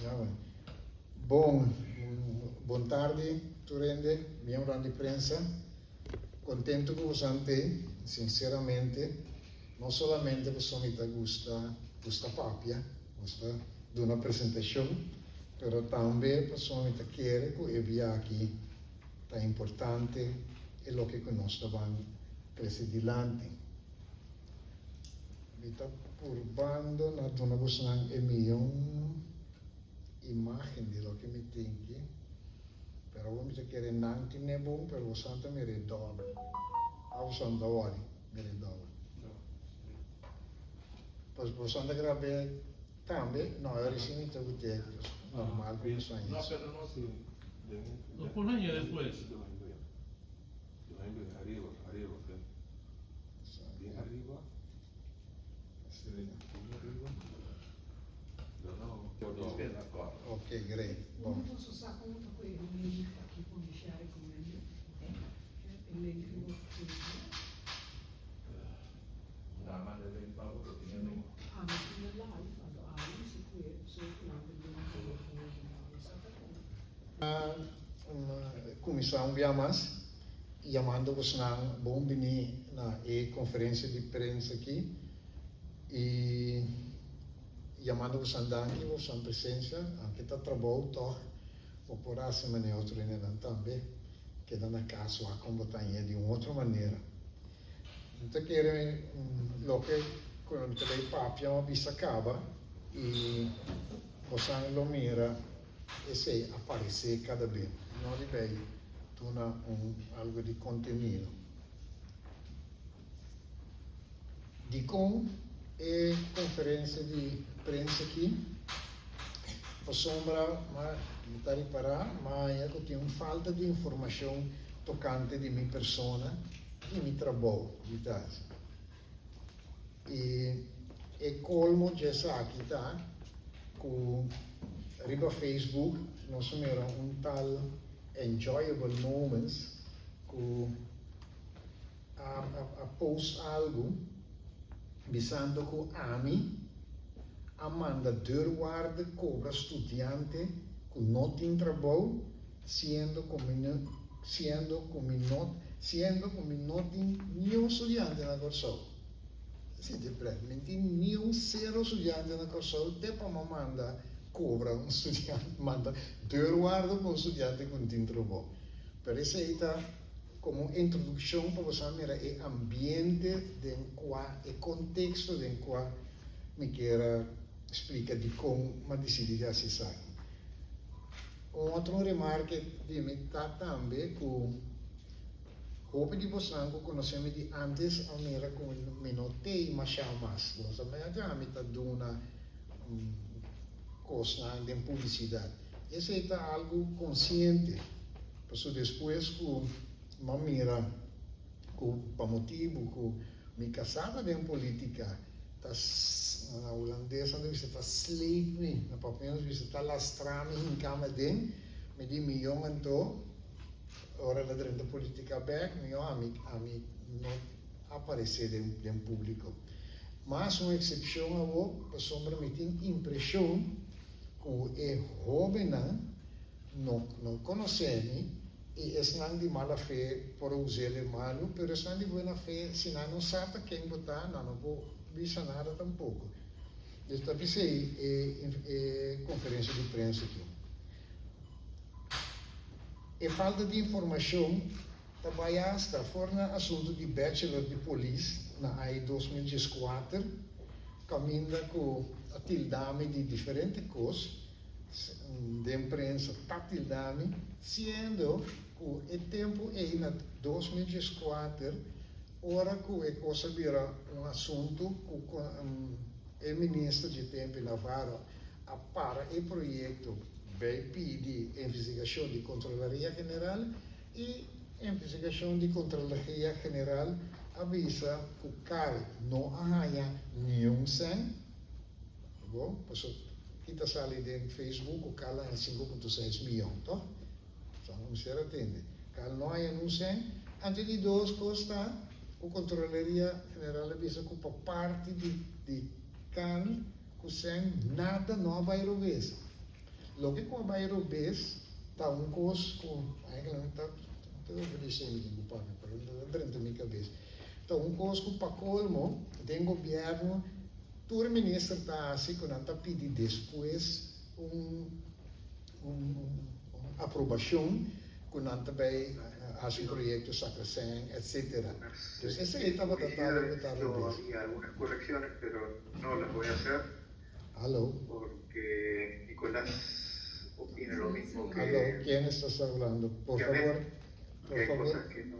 Ja, man. Bom, boa tarde, Turende, miembro de prensa. Contento com você, sinceramente. Não somente você me gusta papia, gusta de uma apresentação, mas também você me quer que eu venha aqui. É importante é o que nós vamos crescer adiante. Está curvando na dona buscando uma imagem de lo que me tem que, pero vamos a querer nanti ne bom, pero o santa me redobra. A o santa ori, me redobra. Pois o santa grave também, não, eu recimo te gute, normal como são isso. No, pero no sé. Lo ponen ya después. Arriba, ¿ok? Bien arriba. Bien arriba. Ok, great. Bom. Eu posso usar conta com ele, o link aqui com o Michele com ele. O link que eu fiz. Nada de 20 pavos que tiene. Ah, mas tinha live, aí se foi, sou eu que Comissão Biamas, chamando-vos na bom vini na conferência de prensa aqui e chamando-vos andando, vos a presença, aqui está trabalho, ou por a semana outro também, que dá na casa a combater de uma outra maneira. Então, quero que quando o papo uma vista acaba e você lo mira e se aparecer cada vez. Não deve tornar algo de conteúdo. De com conferência de prensa aqui, a sombra, mas não está reparar, mas eu tenho falta de informação tocante de minha persona e meu trabalho, verdade. E é colmo de essa aqui, tá? Com riba Facebook, nós temos tal enjoyable moments, com a post algo, visando com Amanda deurwaarde cobra estudante com não tem trabalho, sendo como não tem nenhum estudante na Corsol. Se te prende, não tem nenhum zero estudante na Corsol, até para Amanda cobra estudante, manda deurwaarde com estudante com não tem trabalho. Por isso aí está como introdução para você ver o ambiente, o contexto em qual me quero explicar de como me decidi assim sair. Outra remarca de mim está também com hope de você conhecemos de antes a mira com me notei mais chamas, você me já me está dando coisa de publicidade. Esse está algo consciente, porque depois com uma mira com para motivo com me casada em política na holandesa não está sleep me na papel não está lastrando em cama de me di milhão então ora la drenta política back meu amigo não aparecer em público mas uma exceção a o para sombra me tem impressão que é jovem não conhece e é de mala fé por usar o malo, mas é de boa fé se não sabe quem votar, não vou visar nada tampouco. Então, isso é conferência de prensa aqui. E falta de informação, também está fora assunto de bachelor de polícia na AI 2014, caminha com a tildame de diferentes coisas, de imprensa está tildame, sendo que o tempo é na 2014, ora que é coisa vira assunto que o ministro de tempo Navarro para o projeto BIP de investigação de Controlaria General e investigação de Controlaria General avisa que o CAL não arranha nenhum sem, bom, kita sali de Facebook, o CAL é 5,6 milhões, tá? Então, vamos ser atende. CAL não é nenhum sem, antes de duas coisas, o Controlaria General avisa que por parte de CAL, que sem nada não vai rever. Lo que com a bes, tá coisa com, eigenlijk tá, tudo oferecendo de papo, pero não dentro da minha cabeça. Tá coisa com para colmo, tem governo, todo ministro tá assim, quando tá pedir depois aprovação, quando também hace un proyecto Sacrasang, etc. Entonces, ese estaba tratando de votar Yo había algunas correcciones, pero no las voy a hacer Aló, porque Nicolás opina lo mismo que aló, ¿quién estás hablando? Por que favor, que por hay favor. cosas que no.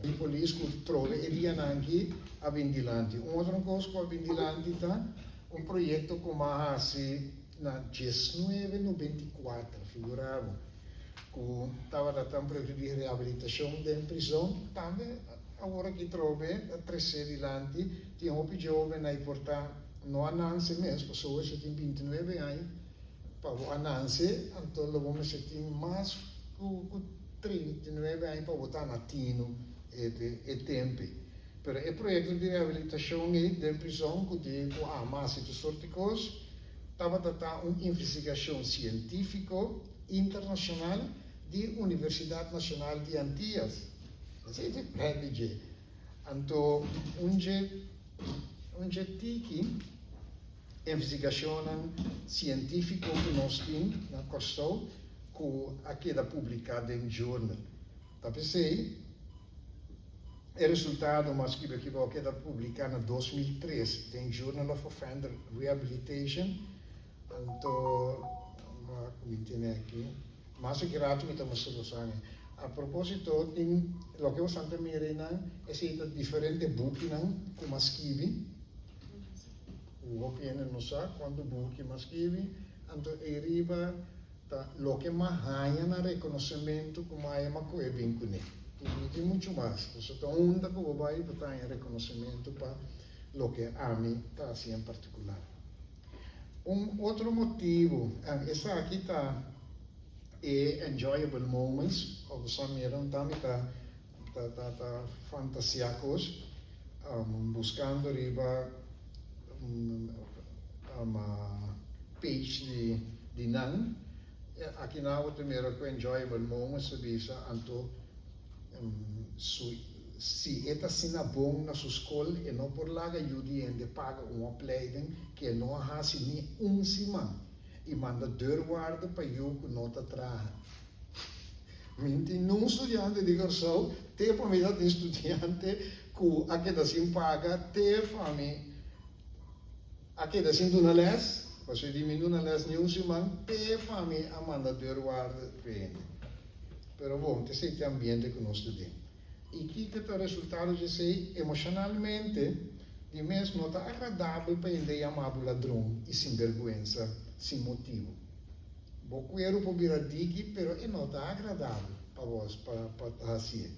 Il polisco troveria anche a Vindilanti. Un'altra cosa con Vindilanti è un progetto comeasi na 1994, figuravo. Estava da un progetto di riabilitazione della prigione, também agora che trovo a 3 sedi lanti, ti un più giovane hai portato, non a Nancy mesmo, pessoa che tem 29 anni, para a Nancy, então logo se tem mais com 39 anni para votar na Tino e tempi. Però il progetto di riabilitazione della prigione, che dico, ma se tu sorti cose, stava da un'investigazione scientifica internazionale di Universidade Nacional de Antillas. Isso é prédio. Então, onde tiki investigação científica que nós temos na Corsol, que aqui é publicada em jornal. Tá pensei? O resultado, mas que é publicado em 2003, em Journal of Offender Rehabilitation. Então, como tem aqui, mas é grato, me estamos solucionando. A propósito, tem o que eu sempre me reina, é que diferente buki como escrevi. O opinião não sabe quando buki mas escrevi, então arriba o que mais ganha na reconhecimento como é uma coisa bem com ele. Tem muito mais. Então, onde que eu vai botar em reconhecimento para o que a mim está assim em particular. Outro motivo, essa aqui está enjoyable moments, ou só meron também tá fantasiacos, buscando riba page de nan. Aqui na outra primeiro com enjoyable moments, bisa anto se eta sina bom na sua escola e não por lá ajuda de paga uma opleiding que não há nem semana e manda deurwaarde para eu que nota traga. Minti não estudante de curso, te para mim de estudante que aqui da sim paga, te para mim aqui da sim duna les, você diminui na les nem semana, te para mim a manda deurwaarde vende. Pero bom, te sei ambiente que nós estudamos. E que o resultado de ser emocionalmente, de mesmo não está agradável para ele chamar o ladrão e sem vergonha, sem motivo. Vou quero para virar daqui, mas não está agradável para vós, para fazer.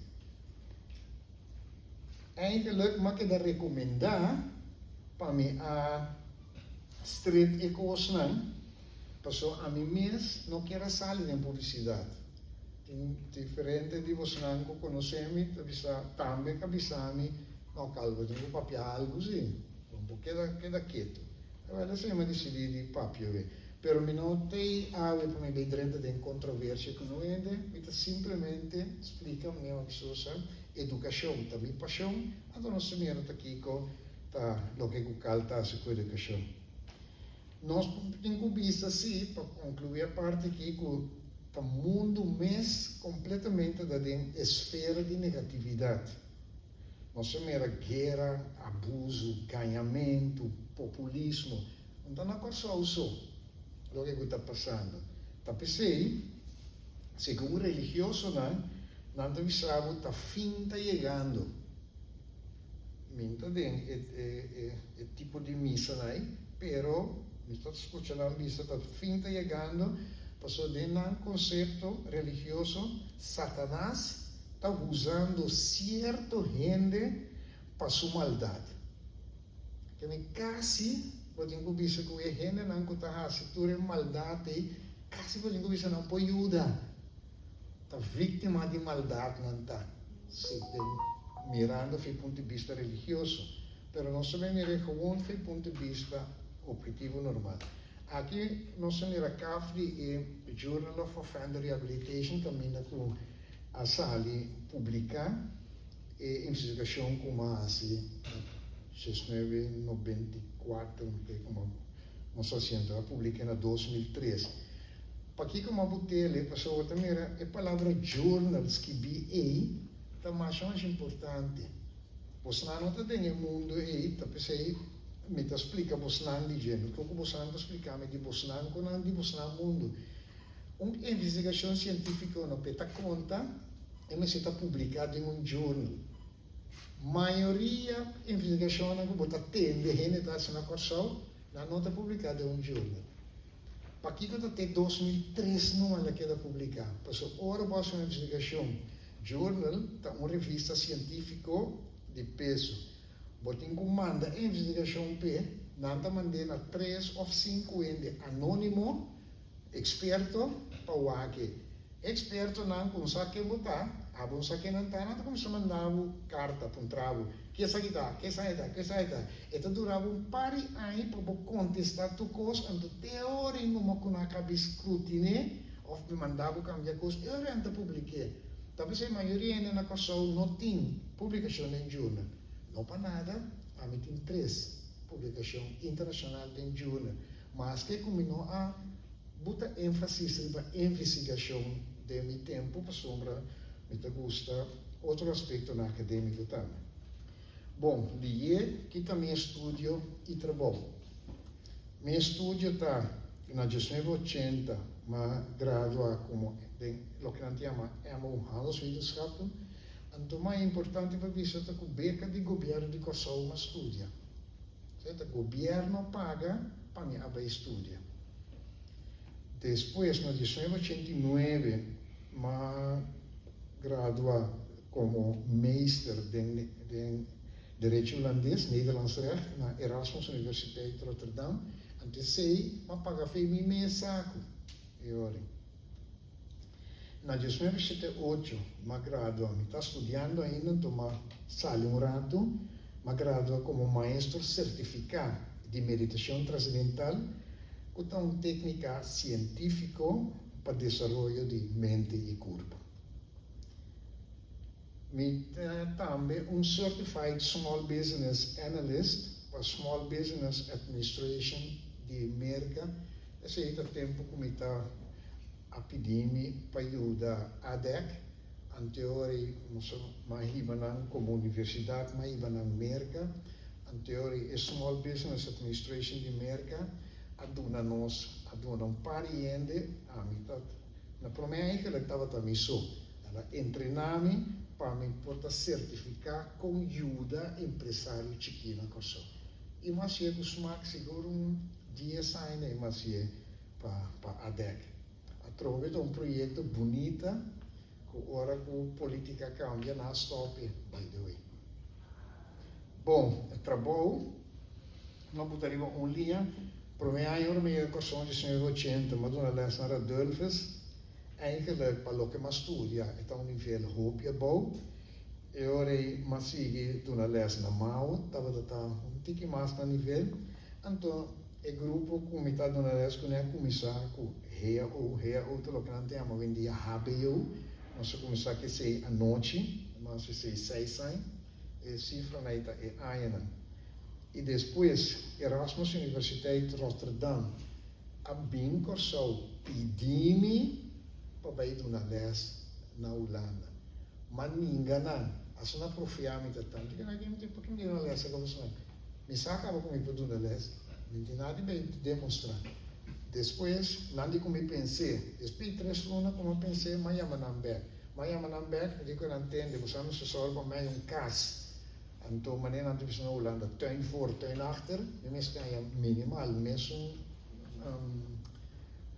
Eigenlijk mag ik dat recomendar para mim a street ecos não, passou a mim mesmo não quero sair em publicidade. Diferente di você não conhecemos, também cabisami, não calvo, tem um papel algo assim, queda quieto. Agora sempre decidi de papel, pero me não tem algo para me ver dentro de controvérsia com o ende, me simplesmente explica me uma coisa, educação, também paixão, então nós temos aqui com o que o calta a sua educação. Nós temos visto assim, para concluir a parte aqui, que o mundo mês completamente da esfera de negatividade. Nós temos guerra, abuso, ganhamento, populismo. Então, não é só isso o que está passando. Está pensando, segundo religioso, não avisava que o fim está chegando. Minta é tipo de missa, pero, me estou escutando a missa, o fim está chegando. Passou de um conceito religioso, Satanás está usando certa gente para sua maldade. Que me quase, pode incluir que a gente não está fazendo maldade, quase pode incluir não pode ajudar. Está vítima de maldade, não está. Mirando do ponto de vista religioso. Mas nós também miramos do ponto de vista objetivo normal. Aqui nós temos CAFRI e Journal of Offender Rehabilitation, também com a Sali publicar e investigação como assim 1994, como nós fazemos, a publicar em 2003. Para que como a botele, pessoa também a palavra journals que BA tá mais importante. Você não está dentro do mundo aí, tá pensei me ta explica bosnan di geno, kung bosnan ta explica me di bosnan ko nan di bosnan mundo. Investigação científica não peta conta e me está publicado em jornal. Maioria investigação que bota tende gente tá sendo corção, não está publicada em jornal. Para que eu até 2003 não ela queda publicar. Passou ora basta uma investigação jornal, tá uma revista científica de peso. Botin comanda a investigação P, nanta mandena 3 ou 5 anônimo, experto, para o que. Experto não consegue botar, a bom saque não está, não como se mandava carta para um travo. Que sai. Então durava par de anos para contestar tu coisa, então teoria não me cabe escrutínio, ou me mandava cambiar coisa, eu renta publiquei. Talvez a maioria na coisa não tem publicação em jornal. Não para nada, a mim tem 3 publicações internacionais em jornal, mas que combinou a botar ênfase na investigação de meu tempo, para sombra, me gusta outro aspecto na acadêmico também. Bom, li que também estudo e trabalho. Meu estudo está na 1980, mas gradua como o que nós chamamos handelswetenschappen. Então, mais importante para isso é que a beca de governo de Kosovo estuda. O governo paga para mim a estudar. Depois, em 1989, eu gradua como meester de Direito Holandês, Nederlands Recht, na Erasmus Universiteit Rotterdam. Antes sei, eu pagava meu saco. Na 2008, eu gradua, eu estou estudando ainda, então saí rato, eu gradua como maestro certificado de meditação transcendental, com uma técnica científica para o desenvolvimento de mente e corpo. Eu também Certified Small Business Analyst para Small Business Administration de América. Esse é o tempo que eu estou a pedir-me para ajudar a ADEC, a teoria, como universidade, mas na América, a teoria Small Business Administration de América, a dona um pariente, a mitad. Na primeira que ela estava também só, ela treinou-me para me poder certificar com ajuda empresário chiquina que sou. E mas eu costumo seguro 10 anos, mas para a ADEC. Trove um projeto bonito, que agora com a política cambia, não stop, by the way. Bom, trabalho, não botaria linha, para mim, eu me corção de 1980, mas uma lesson era Delfes, eigenlijk para o que eu estudo, é um nível hoopjebouw. Eu me segui uma lesson na MAU, estava um tique mais no nível, então, o grupo comitê de lesson que é começar com HEAO, tudo que nós temos hoje em dia, HBO, nós começamos a ser à noite, nós fazemos 6 anos, e cifra é AINA. E depois, Erasmus Universiteit Rotterdam, a bem corção, pedi-me para ir uma lesson na Holanda. Mas ninguém não, as não profiamento tanto, que naquele tempo, porque ninguém não lesson como isso. Me sacava comigo para uma lesson, não tem nada de demonstrar. Depois, nada como eu pensei. Depois de 3 lunas, como eu pensei, mas eu não bem. Mas eu não bem, eu digo que não entendo, você não se solva mais caso. Então, maneira não tem na Holanda, tuin voor, tuin achter, de mensen kan je minimaal, mensen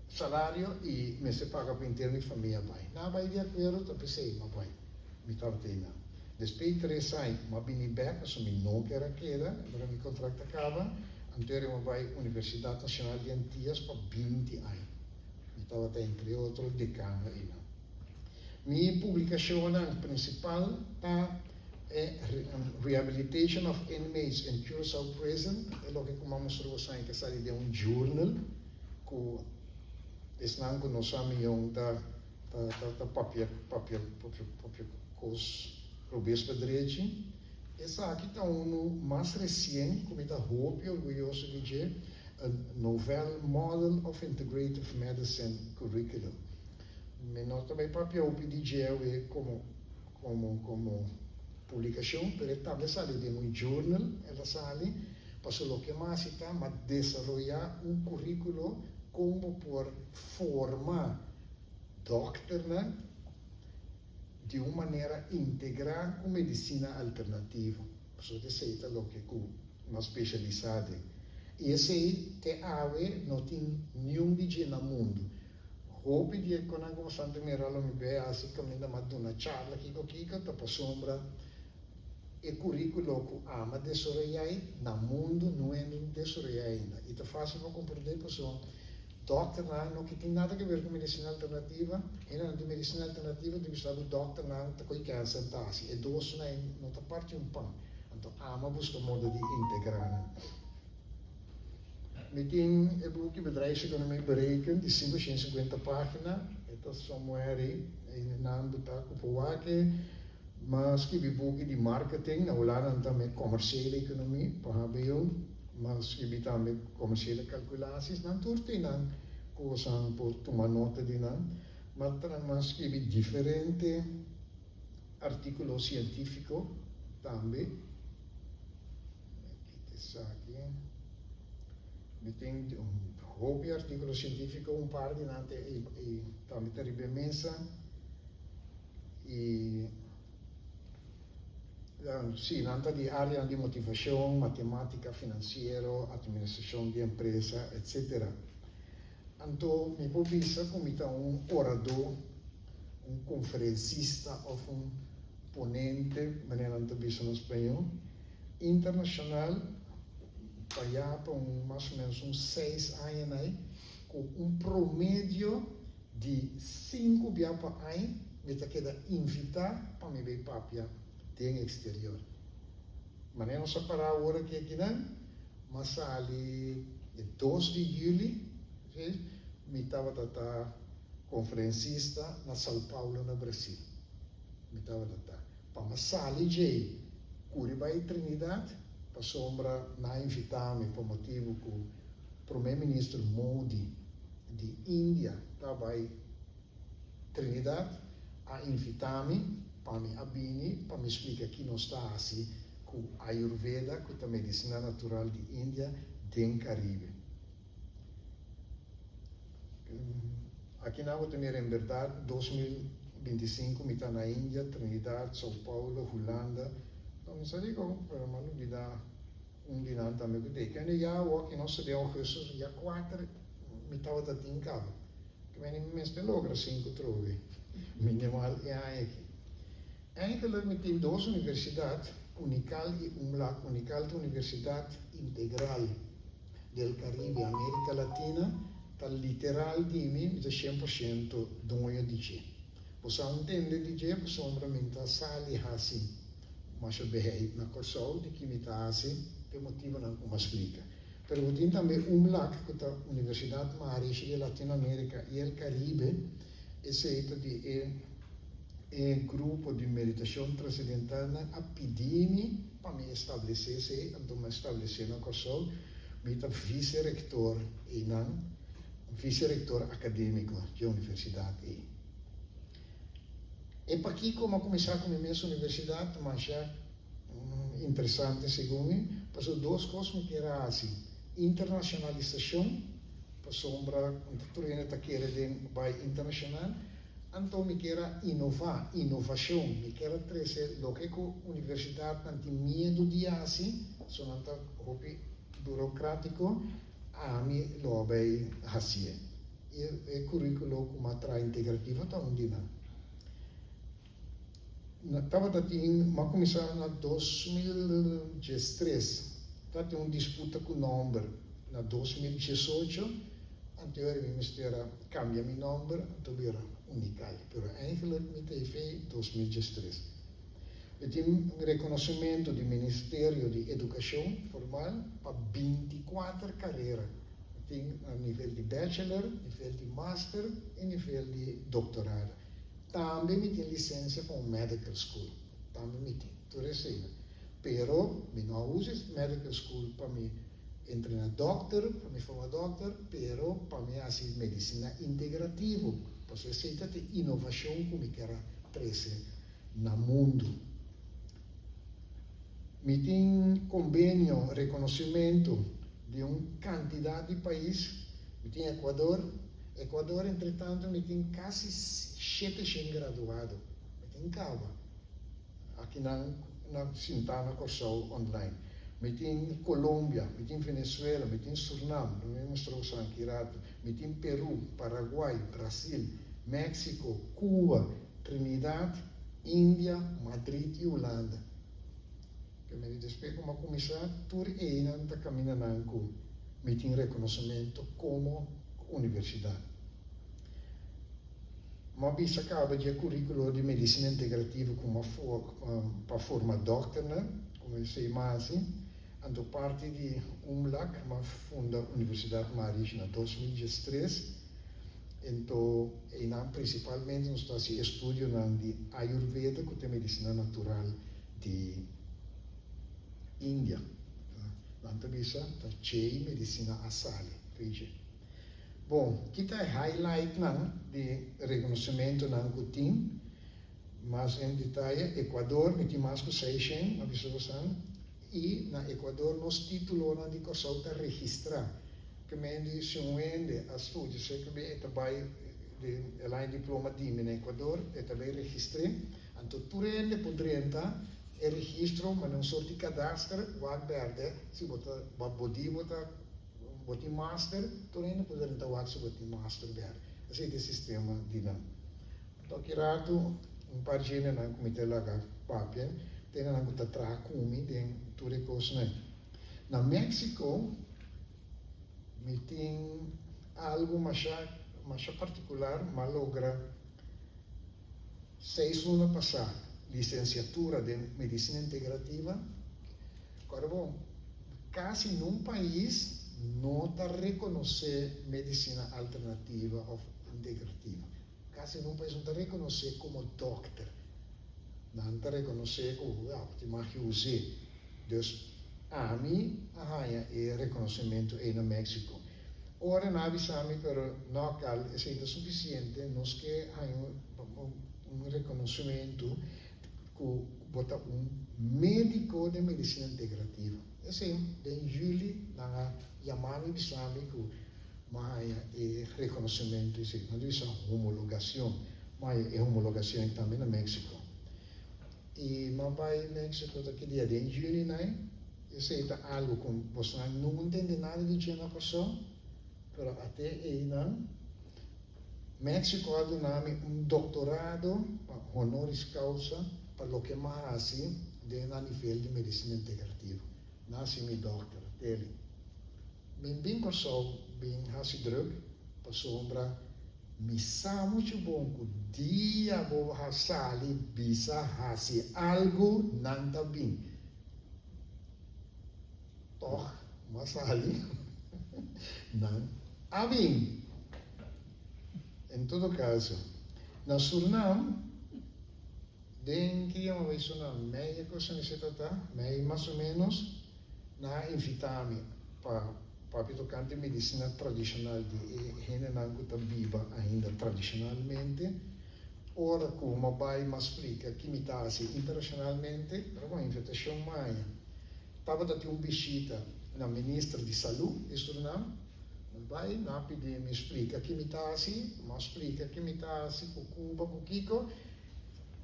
salário e me se paga para inteiro minha família vai. Na vai de acordo, eu pensei, mas vai, me carteira. Depois de 3 anos, eu vim back, eu me não quero aquela, agora meu contrato acaba. Anterior eu vai Universidade Nacional de Antillas para 20 anos. Eu estava até entre outros decano aí. Minha publicação principal é Rehabilitation of Inmates in Curaçao Prison. É o que como mostrou você que sai de jornal. ku isnan ko no sami yung ta papia kos Rubens Pedretti. Essa aqui está mais recente, como está roupa orgulhoso de dizer, a novel Model of Integrative Medicine Curriculum. Mas nós também papia o PDG como publicação, pero também sale de um journal, ela sale, para o que mais está, mas desenvolver currículo como por formar doctor de uma maneira integral com medicina alternativa. Isso é o que é especializado. E esse aí não tem nenhum DJ no mundo. Hope de quando eu Santa Mirala me vê assim como ainda mais uma charla que tá para sombra e currículo que ama desenvolver no mundo não é desenvolver ainda. E tá fácil para compreender pessoa. Doctor não que tem nada a ver com medicina alternativa, e não de medicina alternativa de estar o doctor não tá com câncer tá assim, e dois não tá parte pão. Então ama busca modo de integrar. Meeting é boek bedrijfseconomie berekend, die 550 pagina. Het is somewhere in naam betaal kupuwake. Mas que boek die marketing, na wala nang também commerciële economie, pahabayon. Mas que também commerciële calculaties, nan turti nan kusang por tomar nota de nan. Mas que diferente artículo científico também. Aqui tem hobby artículo científico par de nante e também tem imensa e sim, nanta de área de motivação, matemática, financeiro, administração de empresa, etc. Então, me provisa como orador, conferencista ou ponente, maneira de bisa no espanhol, internacional, para mais ou menos 6 anos aí, com promédio de 5 biapa anos, me tá queda invitar para me ver papia tem exterior. Mas não só para a hora que aqui não, mas ali 2 de julho, me estava tata conferencista na São Paulo, no Brasil. Me estava tata. Para uma sala de Curitiba e Trinidad, para sombra na invitar-me por motivo que o primeiro-ministro Modi de Índia estava em Trinidad a invitar-me para me abrir, para me explicar que não está assim com a Ayurveda, com a medicina natural de Índia, tem Caribe. Aqui na outra em verdade, 2025 me está na Índia, Trinidad, São Paulo, Holanda. Então, isso aí, para não me dar dia também que tem. Quando já o que nós deu Jesus, já 4 me estava da em cabo. Que me mês de logra 5 trove. Minimal é aqui. Eigenlijk met die 2 universidades, Unical e UMLAC, Unical de Universidade Integral del Caribe, América Latina, tal literal de mim, de 100% donho de G. Você entende de G, você sombramenta sali assim, mas eu behei na corso de que me está assim, por motivo não como explica. Pero tem também UMLAC, que é a Universidade Marisha de Latinoamérica e el Caribe, esse é grupo de meditação transcendental a pedir-me para me estabelecer, então me estabelecer na Corsol, me está vice-reitor e não vice-reitor acadêmico da universidade. E para aqui como começar com a minha universidade, mas já interessante segundo, passou 2 coisas que era assim, internacionalização, para sombra, tudo ainda querer de internacional. Então, me quer inovar, inovação, me quer trazer o que a universidade não tem medo de assim, só não está burocrático, a mim lo vai fazer. E o currículo com uma tra integrativa está onde não. Estava mas começar na 2013, está uma disputa com o nome na 2018, anteriormente me espera cambia meu nome, então Unical, pero eigenlijk me teve 2013. Eu tenho reconhecimento do Ministério de Educação Formal para 24 carreiras. tem a nível de bachelor, nível de master e nível de doutorado. Também me tem licença para medical school. Também me tem. Tudo isso aí. Pero, me não uso medical school para me entrar na doctor, para me formar doctor, pero para me fazer medicina integrativa. Para você aceitar a inovação que me quer trazer no mundo. Me tem convênio, reconhecimento de uma quantidade de países. Me tem Equador. Equador, entretanto, me tem quase 700 graduados. Me tem Cava. Aqui na Sintana Corsol online. Me tem Colômbia, me tem Venezuela, me tem Suriname, me mostrou Sanquirato, me tem Peru, Paraguai, Brasil, México, Cuba, Trinidad, Índia, Madrid e Holanda. Que me despejo como começar, tudo ainda está caminhando com me tem reconhecimento como universidade. Mas bisa acaba de currículo de medicina integrativa para formar doctor, né? Como eu sei mais, ando parte de UMLAC, mas funda a Universidade Maris em 2003. Então, principalmente, nós estamos estudando de Ayurveda, que é medicina natural de Índia. Então, bisa, está cheio medicina asali, veja. Bom, aqui está highlight de reconhecimento que tem, mas em detalhe, Equador, me tem mais que 600, observação, e na Equador, nós títulos de que só está registrar, que me diz, se um ende a estúdio, sei que é também, ela diploma de na Equador, é também registrei, então, tudo ele poderia entrar, é registro, mas não sorte cadastro, vai perder, se botar, botar master, tudo ainda poderia entrar o botar master ver. Esse é o sistema dinâmico. Então, aqui rato, par de gente no comitê lá, papel, tem na que tra kumi, tem tudo isso, né? Na México, me tem algo mais particular, mas logra 6 anos passar licenciatura de medicina integrativa. Agora, bom, quase num país não está reconhecer medicina alternativa ou integrativa. Quase num país não está reconhecer como doctor. Não está reconhecer como te usei. Então, a mim, é reconhecimento aí no México. Ora, não avisamos, pero não é suficiente. Nós que um reconhecimento que bota médico de medicina integrativa. Assim, em julho, na Yamami Bisamico, mas é reconhecimento, não é homologação, mas é homologação também no México. E mas vai México daqui dia de julho, né? Isso é algo que você não entende nada de que é uma pessoa, mas até aí não. México ha dado doutorado honoris causa para o que mais assim de a nível de medicina integrativa. Nasce mi doctor dele. Bem pessoal, bem hasi druk, pasombra, me sa muito bom que dia vou hasali bisa hasi algo não tá bem. Toch, mas ali não há bem. Em todo caso, na Suriname, que uma vez na meia coisa necessitada, meia mais ou menos, na invitame para tocar de medicina tradicional de Renanango viva ainda tradicionalmente. Ora, como vai mais explica que me está internacionalmente, para uma invitação maia. Estava dando uma visita na ministra de Saúde de Suriname. Vai, na pedir me explica que me está assim, mas explica que me está assim, com Cuba, com Kiko.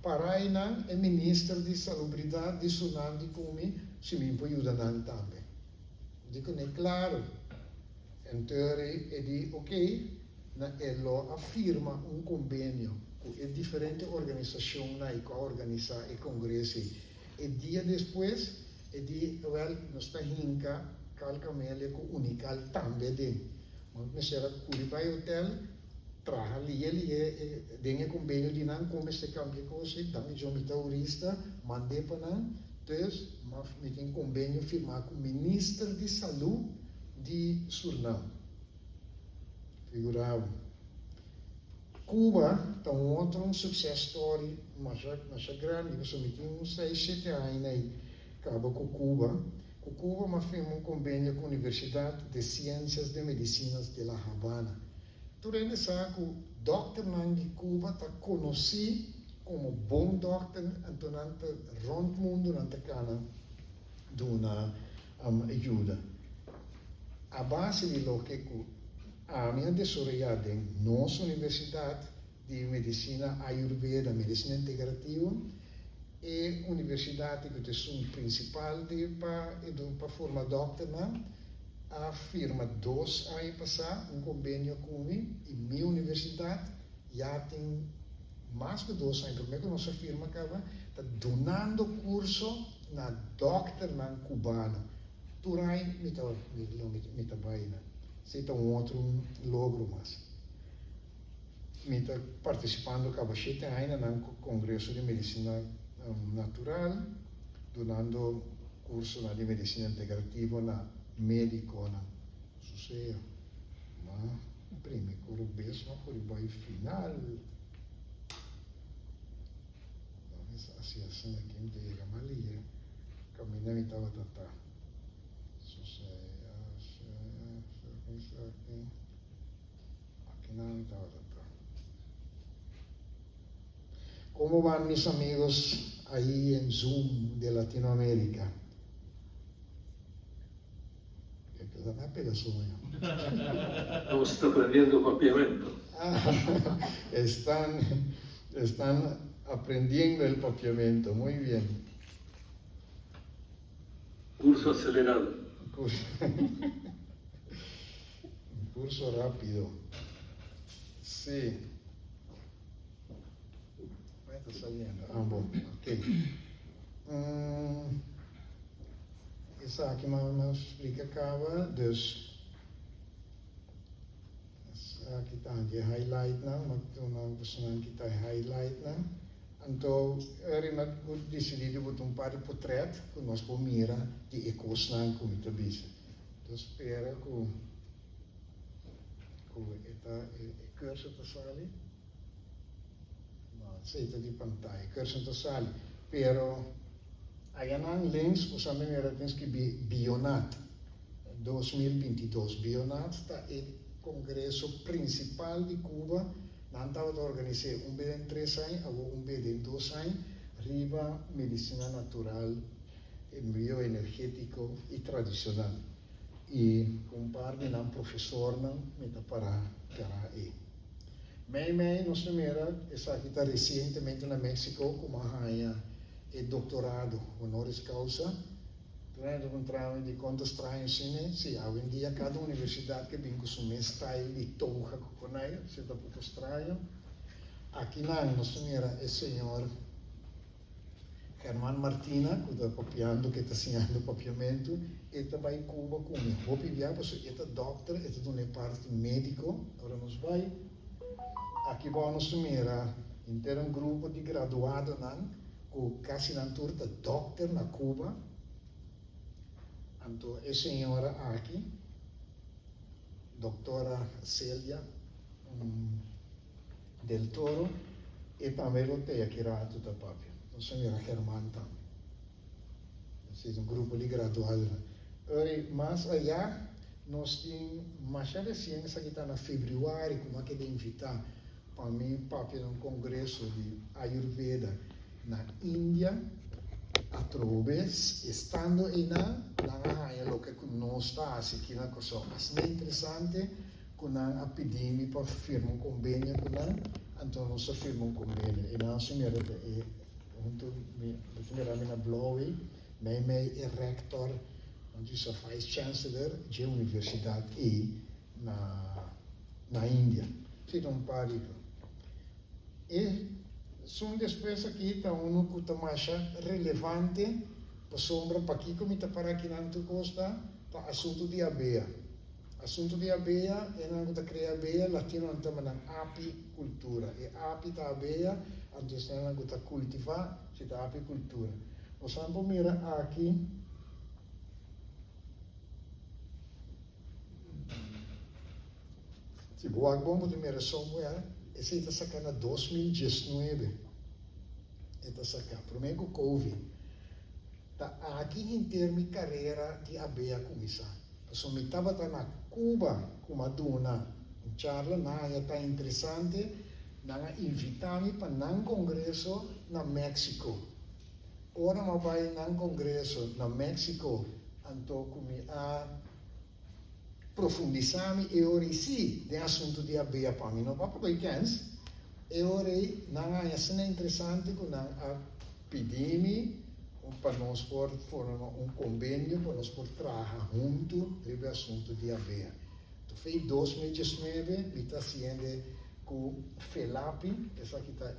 Paraina é ministro de Salubridade de Suriname de Kumi, se me pode ajudar também. Digo, é claro. Então, ele diz, ok, ele afirma um convênio com a diferente organização que organiza o congresso. E dia depois, ele diz, well, nós estamos hinca, calcamele com Unical também. Mas era Curibai Hotel, traga ali, ele tem um convênio de não como se cambia coisa, também já me taurista, mandei para não, então, mas tem convênio firmado com o ministro de Saúde de Suriname. figurava. Cuba tem outro success story, mas grande, você me tem uns 6, 7 anos aí, acaba com Cuba. Com Cuba, mas fez um convênio com a Universidade de Ciências de Medicinas de La Habana. Turene sabe que o doutor de Cuba está conhecido como bom doutor, durante rond o mundo, durante cana, de uma ajuda. A base de lo que a minha desarrollada em nossa universidade de medicina ayurveda, medicina integrativa, e a universidade que é o principal para formar doutor, a firma 2 anos passar um convênio comigo e minha universidade já tem mais de 2 anos, primeiro que nossa firma acaba está donando curso na doctor na cubano. Turai me está baina. Se está outro logro mais. Me está participando cada 7 anos no congresso de medicina natural, donando curso de medicina integrativa na médico na sucesso. Mas primeiro que o mesmo por o final. Assim aqui em Vega Malia, caminhando me estava tratando. Aqui não me estava tratando. Como vão meus amigos aí em Zoom de Latinoamérica? Que não é pega sonho. Estamos aprendiendo papiamento. Están aprendiendo el papiamento, muy bien. Curso acelerado. Un curso rápido. Sí. Está saliendo. Bom, ok. Essa aqui mais explica acaba, dus aqui está aqui highlight na, mas não gosto que está highlight na. Então, eu decidi botar par de portrait que nós vamos mirar de ecos na comida bisa. Então, espera que esta curso está sali. Não, aceita de pantalla, curso está sali. Pero aí na links, você me mira tens que Bionat 2022. Bionat está o congresso principal de Cuba. Não estava a organizar BD em 3 anos, agora BD em 2 anos, riba medicina natural, bioenergético e tradicional. E com par de professor me está para aí. Mas nós primeira, essa aqui está recentemente na México, como a doutorado honoris causa. Durante um trabalho de conta estranho, sim, hoje em dia cada universidade que vem com o seu style de touca com ela, se dá pouco estranho. Aqui nós temos o senhor Germán Martina, que está copiando, que está ensinando papiamento, ele vai em Cuba comigo. Vou pedir, porque ele é doutor, ele é de uma parte médico, agora nós vai. Aqui vamos ter inteiro um grupo de graduados, que quase não turta doutor na Cuba. Então, a senhora aqui, doutora Célia del Toro, e também o tem aqui rato da papia. A senhora Germán também. É um grupo de graduados. Mas allá, nós temos mais de ciência que está na fevereiro, como é que de invitar para mim, papia, num congresso de Ayurveda na Índia. Através, estando aí é o que nós está assim que na coisa mais interessante, com a pedir para firmar convênio com então nós firmamos convênio e nós primeiro junto na Blowy, mas é rector, onde só faz chancellor de universidade aí na Índia, se não pare e são despesas que está que está mais relevante para sombra para aqui como está para aqui não custa para assunto de abeia. Assunto de abeia é não está criar abeia latino não está na apicultura e apita abeia antes não está cultivar se está apicultura. Nós vamos mirar aqui Se boa bomba de minha somewhere, esse está sacando 2019. Está sacando, primeiro com Covid. Tá aqui em termos de carreira de ABEA começar. So me estava na Cuba com a dona, um charla na está interessante, na invitar-me para um congresso na México. Ora me vai num congresso na México, então comi a profundizar-me e ora sim, de assunto de ABEA para mim, não para pequenos. E ora não é assim interessante que não a pedir-me para nós por convênio para nós por trabalhar junto sobre o assunto de ABEA. Então, foi 2019, me está sendo com FELAP, essa aqui está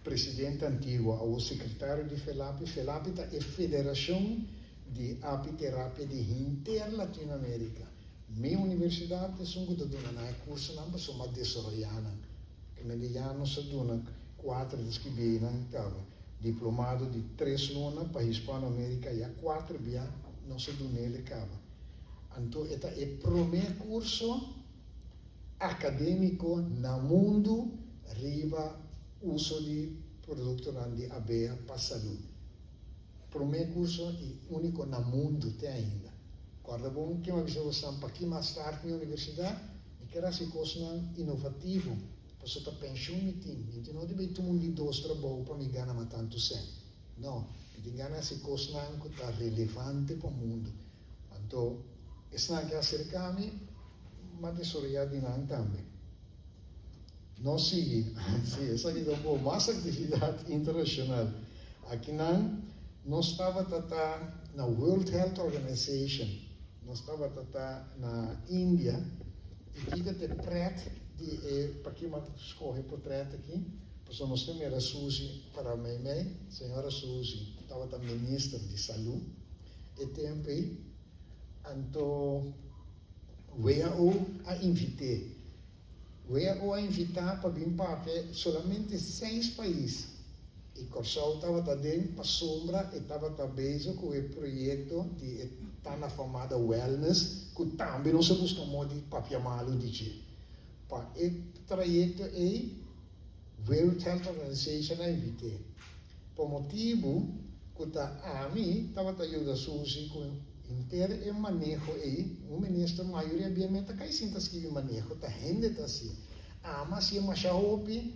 presidente antigo, o secretário de FELAP. FELAP está a Federação de Apiterapia de Inter-Latinoamérica. Minha universidade é um curso não sou uma desarrollada, que me diano se dona 4 que vêm diplomado de 3 lunas para Hispanoamérica e 4 via não se dona ele cava. Então, este é o primeiro curso acadêmico no mundo riba uso de produtos de ABEA para saúde. Primeiro curso e único no mundo até ainda. Guarda bom que uma visão para aqui mais tarde na universidade e que era se curso inovativo. Posso estar pensando em time, então não deve ter um de 2 trabalhos para me ganhar mais tanto sem. Não, me ganhar esse curso que está relevante para o mundo. Então, esse não é que acercar-me, mas desarrollar de nada também. Não sigue, sim, essa aqui é uma mais atividade internacional. Aqui não estava na World Health Organization, não estava na Índia, e fica de preto, para que eu escolhi o portreto aqui, porque nós temos a Suzy para mim, senhora Suzy, estava ministra de saúde, e também, então, eu a invitei. Eu a invitar para vir para somente 6 países. E Corsal estava dentro para sombra e estava também com o projeto de estar na famada wellness, que também não se busca modo de papel malo de ti. Para o projeto é World Health Organization a invitei. Por motivo que a mim estava ajudando a Suzy com inteiro e manejo aí, ministro maioria obviamente que sinta que o manejo está rendendo assim. Mas se é uma chaope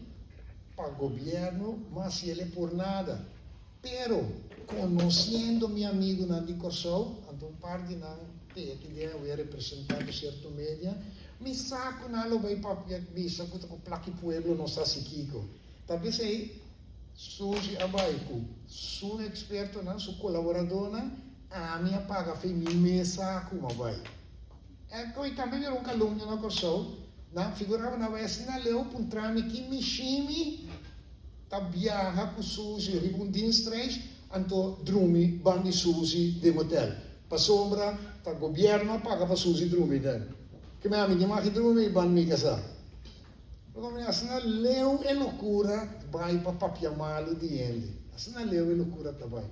para o governo, mas se ele é por nada. Pero, conhecendo meu amigo Nandi Corsol, então parte não tem que deve representar certo média, me saco na lo vai para bisa com o plaque pueblo não está sequico. Talvez aí Suzy Abaico, sou experto na sua colaboradora, a minha paga foi me saco mas vai. É que também era calúnia na Corsol. Na figurava na vez na leu para trame que me chime tá viaja com Suzy ribundins 3 anto drumi bandi Suzy de motel para sombra tá governo paga para Suzy drumi dan que me amigo mais drumi ban mi casa como assim na leu é loucura vai para papia malo de ende assim na leu é loucura também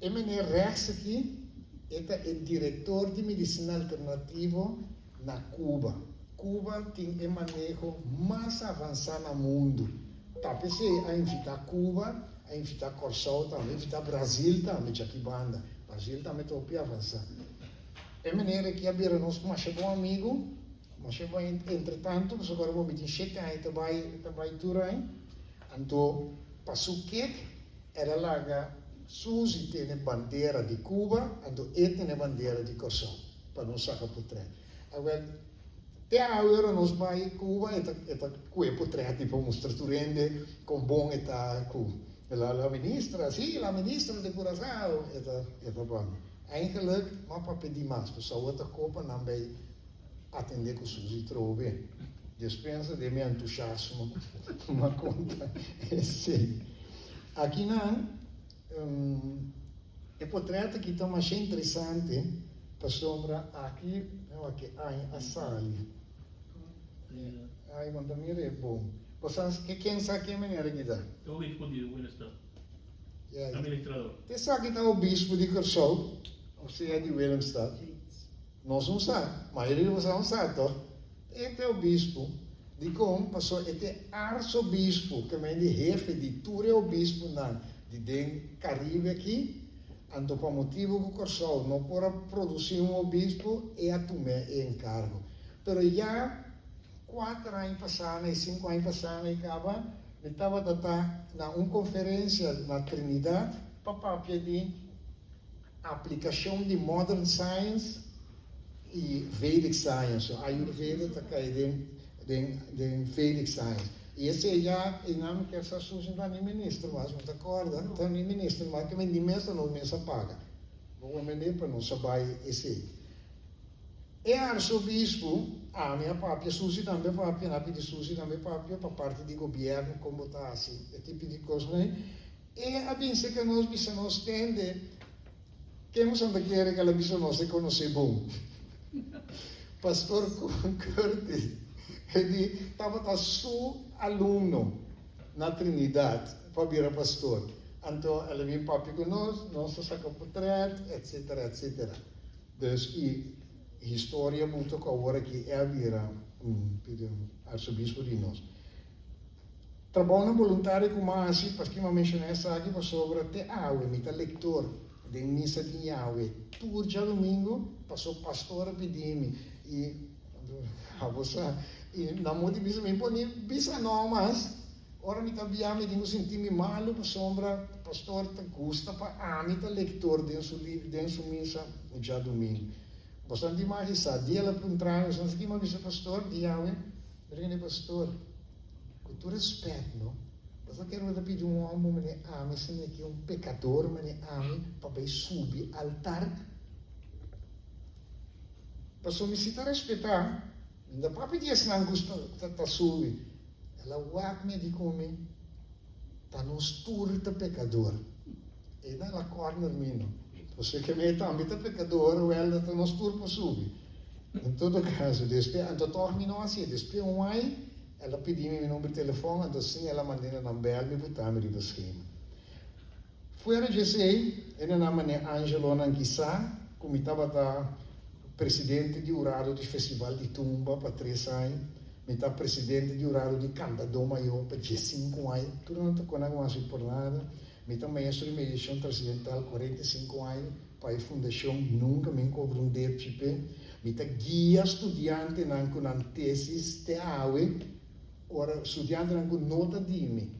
e menino Rex aqui é diretor de medicina alternativa na Cuba. Cuba tem o manejo mais avançado no mundo. Talvez a invitar Cuba, a invitar Corsol também, a invitar Brasil também, já que banda. Brasil também está bem avançado. É maneira que a beira nós mais chegou amigo, mas chegou entretanto, mas agora vou me dizer que vai turar, então passou que era lá Suzy tem a bandeira de Cuba, então ele tem a bandeira de Corsol, para não sacar por trás. Agora até agora nós vai Cuba eta cuepo portrait tipo mostraturende com bom eta com a ministra, sim, a ministra de Curaçao eta bom. Eigenlijk maar para pedir mais, porque a outra copa não vai atender com Suzy trove. Dispensa de meu entusiasmo, uma conta esse. Aqui não é portrait que está mais interessante para sombra aqui há a sala. Ai, quando me é bom. Vocês que quem sabe que é maneira que dá? Eu respondi, bom estado. Administrador. Você sabe que está o bispo de Corsol, ou seja, de Willemstad. Nós não sabemos, a maioria de vocês não sabe, este é o bispo de como passou, este é arcebispo, que é o jefe de tudo é o bispo de Caribe aqui, então por motivo que o Corsol não pode produzir um obispo e assumir o encargo. Mas já 4 anos passados, 5 anos passados, eu estava na uma conferência na Trinidade para pedir aplicação de Modern Science e Vedic Science. A Ayurveda está caindo de Vedic Science. E esse já é nome que essa surge da ministro, mas não te acorda? Então, ministro, mas que me mesmo não me paga. Vou me para não saber esse. E arcebispo, a minha própria Suzy também, a pedir Suzy também, para parte do governo, como está assim, esse tipo de coisa, né? E a pensa que nós tende, que nós não queremos que a pessoa não se conheça bom. Pastor Curtis, ele estava seu aluno na Trinidade, para virar pastor. Então, ele veio para conosco, nós sacamos portreto, etc, etc. Dus, história muito agora que é vira arcebispo de nós. Trabalho voluntário com assim, porque eu mencionei isso aqui sobre até Yahweh, me leitor de missa de Yahweh. Todo dia domingo passou pastor a pedir-me e na moda de me põe bisa não, mas ora me também me digo sentir-me mal por sombra pastor te gusta para me leitor de sua livro de sua missa dia domingo. Bastante mais isso, dia lá para entrar, nós aqui uma vez pastor, dia ele pastor, com todo respeito, não? Mas eu quero pedir um homem, me ame, se aqui um pecador, me ame, para subir altar. Pastor, me cita respeitar, ainda para pedir se não gosta de subir. Ela uac me diz como, está nos turta pecador. E não ela corner mino. Você que me também está pecador, ela está nos turpa subir. Em todo caso, depois, então terminou assim, depois um ano, ela pediu meu número de telefone, então sim, ela mandou na bel me botar me de esquema. Fora de sei, ele na maneira Angelo Nanquissá, como estava presidente de jurado do Festival de Tumba para 3 anos, me estava presidente de jurado de Cantador Maior para 5 anos, tudo não está conhecendo por nada. Me estava maestro de mediação transcendental 45 anos, para a fundação nunca me cobrou DPP. Me está guia estudante com a tesis de AUE, ora estudante com nota de mim.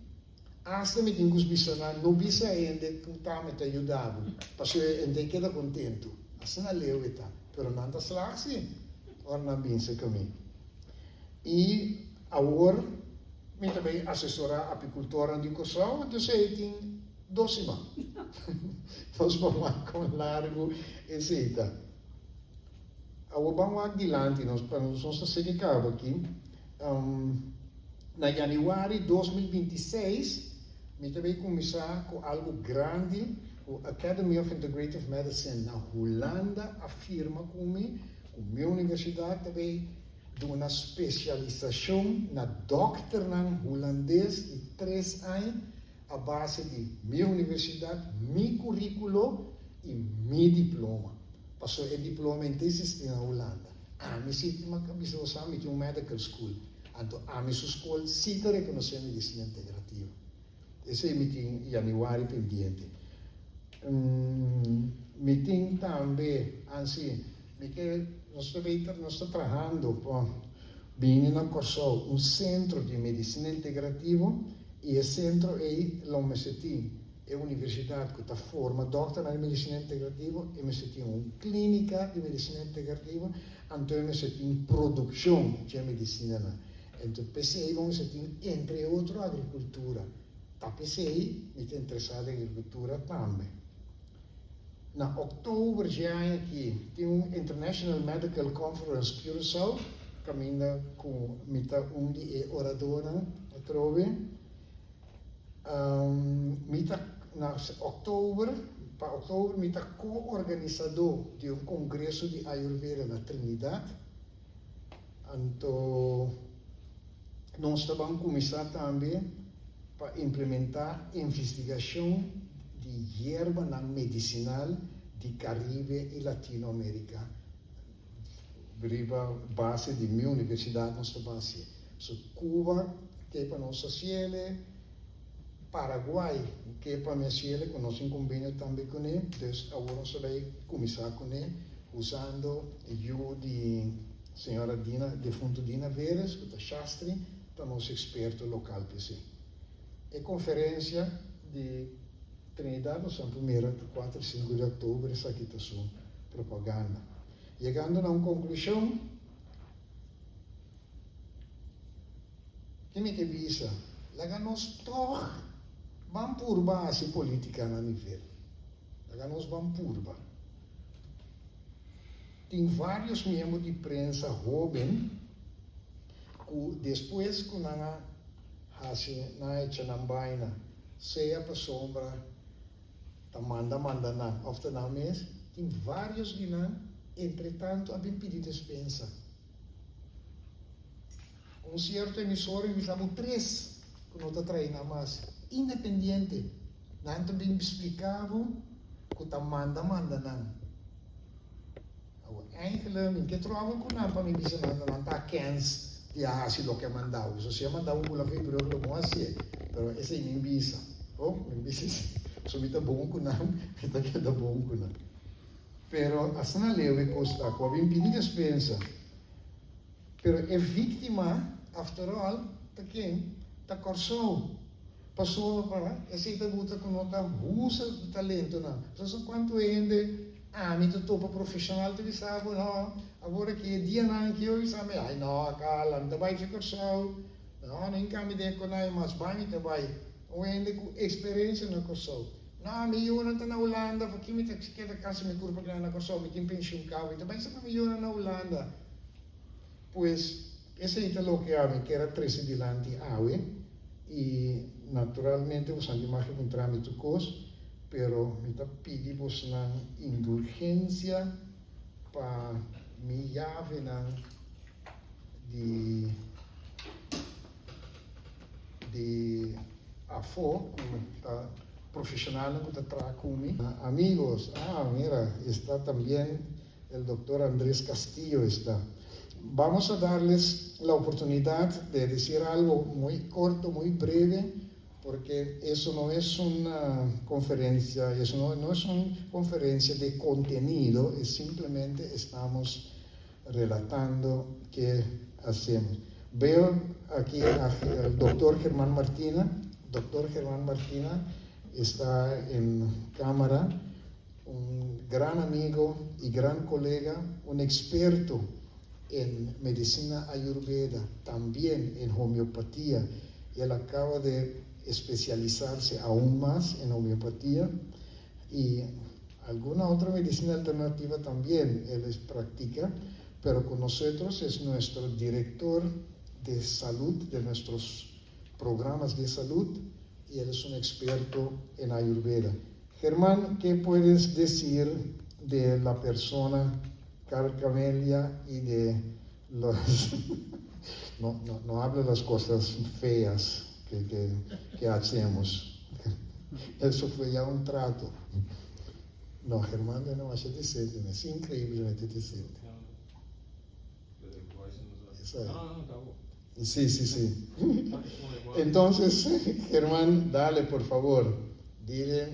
Hasta me tenho que bisar, não bisa ainda que está me ajudando, porque eu ainda queda contento. Assim não leu eta, pero não está slag sim, ora não pensa comigo. E agora me também assessorar apicultora de Kosovo, então eu tenho 12 anos. Nós vamos com largo, etc. Agora vamos adiante, nós estamos seguindo aqui. Na janeiro de 2026, me também começar com algo grande, o Academy of Integrative Medicine na Holanda afirma com minha universidade também de uma especialização na doctor holandês de 3 anos, a base de minha universidade, meu currículo e meu diploma. Passou o diploma em tesis na Holanda. Me sinto uma cabeça de uma medical school. Então, a minha escola cita reconhecer a medicina integrativa. Esse é o meeting januário pendente. Meeting também, assim, nós estamos trabalhando com bem na Kosovo, um centro de medicina integrativa, e o centro é a MST, é a universidade que forma doutor em medicina integrativa, e MST é uma clínica de medicina integrativa, então MST em produção de medicina. Então, PCI vamos ter, entre outros, agricultura. A PCI está interessada em agricultura também. Na outubro já aqui tem International Medical Conference Curaçao, caminha com de oradora, trove. Na outubro, para outubro, mita co-organizador de congresso de Ayurveda na Trinidade. Então, nós estamos começar também para implementar investigação de erva medicinal de Caribe e Latinoamérica beriba base de minha universidade nossa base. So Cuba, que para nossa ciele, Paraguai, que para minha ciele, com nosso convênio também com ele, então agora nós vamos começar com ele, usando eu de senhora Dina, defunto Dina Veres, que é Shastri, para nosso experto local PC. É conferência de Trinidad, nós vamos primeiro, 4 e 5 de outubro, essa aqui está sua propaganda. Chegando a uma conclusão, que me te visa, lá nós todos vamos por base política na nível. Lá nós vamos por base. Tem vários membros de prensa jovem que depois que na Chanambaina seja para sombra tá manda na ofta na mês tem vários que não entretanto havem pedido dispensa certo emissor me chamou 3 que não está traindo mais independente não também explicava que tá manda não eigenlijk que trova com não para me dizer não tá cans de se lo que mandado se você mandado por la febre lo como assim pero esse me visa me visa subita bom com não está que dá bom com não pero assim na lei costa com a impedida dispensa pero é vítima after all tá quem tá corso passou para esse tá buta com nota usa do talento não só quanto ainda mi topo profissional te sabe no agora que dia não que eu sabe ai não cala não vai ficar só não nem cami de com ai mas bem te vai ou ainda com experiência no corso não me eu não tá na Holanda porque me tá que da casa me curva na corso me tem pensão cabo então mas me eu na Holanda pues esse italo que a que era 13 dilante awe e naturalmente os animais com trâmite cos pero me pedimos una indulgencia para mi llave de afo profesional que está trabajando amigos mira está también el doctor Andrés Castillo está vamos a darles la oportunidad de decir algo muy corto muy breve porque eso no es una conferencia, eso no es una conferencia de contenido, es simplemente estamos relatando qué hacemos. Veo aquí al doctor Germán Martina. Doctor Germán Martina está en cámara, un gran amigo y gran colega, un experto en medicina ayurveda, también en homeopatía. Y él acaba de especializarse aún más en homeopatía y alguna otra medicina alternativa también él practica, pero con nosotros es nuestro director de salud, de nuestros programas de salud, y él es un experto en Ayurveda. Germán, ¿qué puedes decir de la persona Carl Camelia y de los... no hablo de las cosas feas que hacemos. Eso fue ya un trato. No, Germán no va a ser decente, es increíblemente decente. Sí. Entonces, Germán, dale, por favor, dile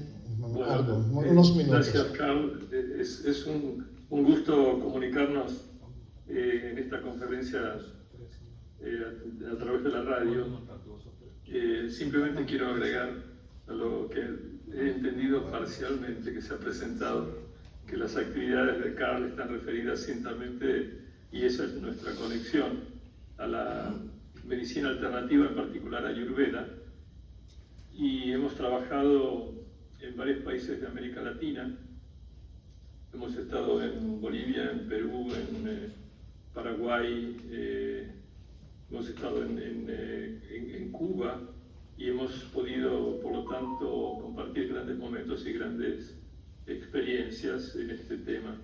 algo, unos minutos. Gracias, Carl. Es un gusto comunicarnos en esta conferencia a través de la radio. Simplemente quiero agregar a lo que he entendido parcialmente que se ha presentado, que las actividades de Carl están referidas ciertamente, y esa es nuestra conexión, a la medicina alternativa, en particular a Ayurveda, y hemos trabajado en varios países de América Latina. Hemos estado en Bolivia, en Perú, en Paraguay, hemos estado en Cuba y hemos podido, por lo tanto, compartir grandes momentos y grandes experiencias en este tema.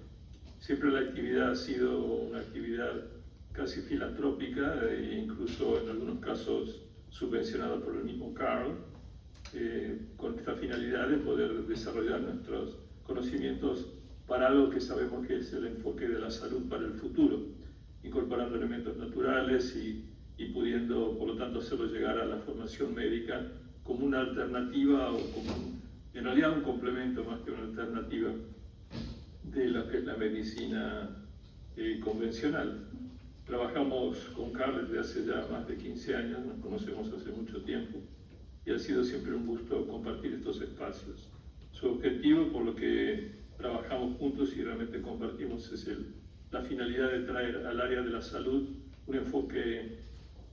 Siempre la actividad ha sido una actividad casi filantrópica e incluso en algunos casos subvencionada por el mismo Carl, con esta finalidad de poder desarrollar nuestros conocimientos para algo que sabemos que es el enfoque de la salud para el futuro. incorporando elementos naturales y pudiendo, por lo tanto, hacerlo llegar a la formación médica como una alternativa o como, en realidad, un complemento más que una alternativa de lo que es la medicina convencional. Trabajamos con Carl desde hace ya más de 15 años, nos conocemos hace mucho tiempo y ha sido siempre un gusto compartir estos espacios. Su objetivo, por lo que trabajamos juntos y realmente compartimos, es la finalidad de traer al área de la salud un enfoque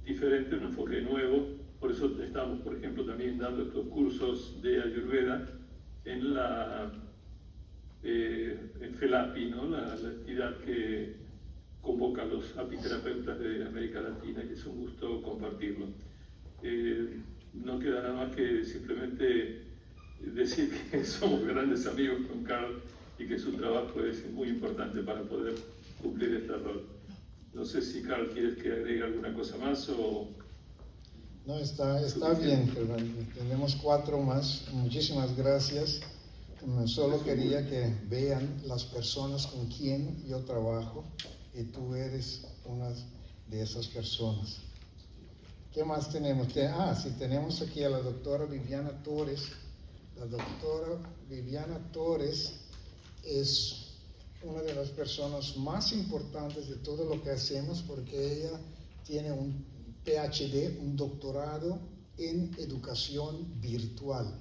diferente, un enfoque nuevo. Por eso estamos, por ejemplo, también dando estos cursos de Ayurveda en en FELAPI, ¿no? la entidad que convoca a los apiterapeutas de América Latina, y es un gusto compartirlo. No queda nada más que simplemente decir que somos grandes amigos con Carl y que su trabajo es muy importante para poder cumplir este rol. No sé si Carl quieres que agregue alguna cosa más o... No, está bien, Fernando. Tenemos 4 más. Muchísimas gracias. Solo quería que vean las personas con quien yo trabajo y tú eres una de esas personas. ¿Qué más tenemos? Sí, tenemos aquí a la doctora Viviana Torres. La doctora Viviana Torres es una de las personas más importantes de todo lo que hacemos porque ella tiene un PhD, un doctorado en educación virtual.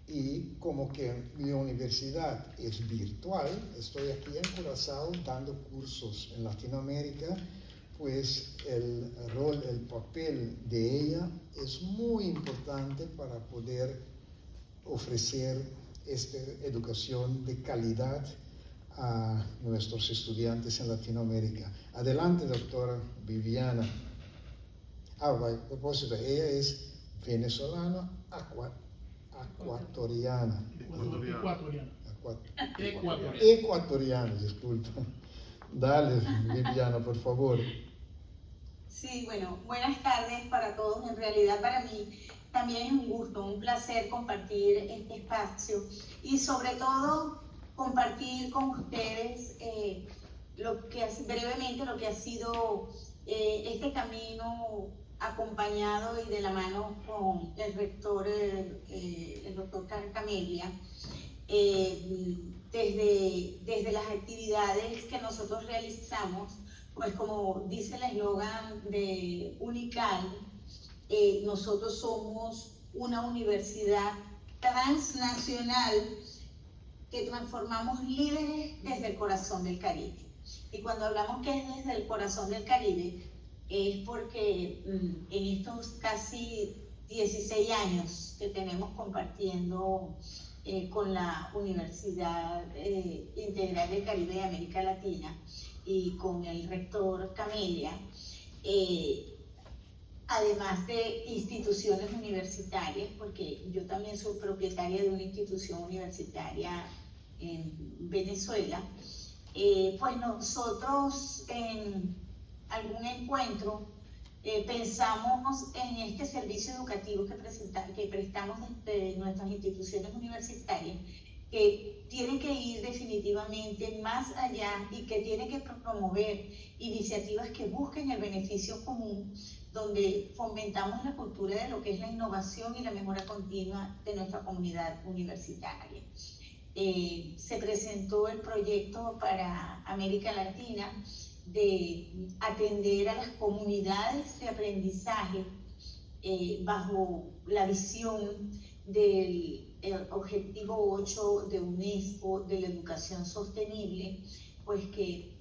Y como que mi universidad es virtual, estoy aquí en Curazao dando cursos en Latinoamérica, pues el papel de ella es muy importante para poder ofrecer esta educación de calidad a nuestros estudiantes en Latinoamérica. Adelante, doctora Viviana. A propósito, ella es venezolana ecuatoriana. Ecuatoriana, disculpa. Dale, Viviana, por favor. Sí, bueno, buenas tardes para todos. En realidad para mí también es un gusto, un placer compartir este espacio y sobre todo compartir con ustedes brevemente lo que ha sido este camino acompañado y de la mano con el rector, el doctor Camelia, desde las actividades que nosotros realizamos, pues como dice el eslogan de UNICAL, nosotros somos una universidad transnacional que transformamos líderes desde el corazón del Caribe. Y cuando hablamos que es desde el corazón del Caribe, es porque en estos casi 16 años que tenemos compartiendo con la Universidad Integral del Caribe de América Latina y con el rector Camelia, además de instituciones universitarias, porque yo también soy propietaria de una institución universitaria en Venezuela, pues nosotros en algún encuentro pensamos en este servicio educativo que prestamos desde nuestras instituciones universitarias, que tiene que ir definitivamente más allá y que tiene que promover iniciativas que busquen el beneficio común, donde fomentamos la cultura de lo que es la innovación y la mejora continua de nuestra comunidad universitaria. Se presentó el proyecto para América Latina de atender a las comunidades de aprendizaje bajo la visión del objetivo 8 de UNESCO de la educación sostenible, pues que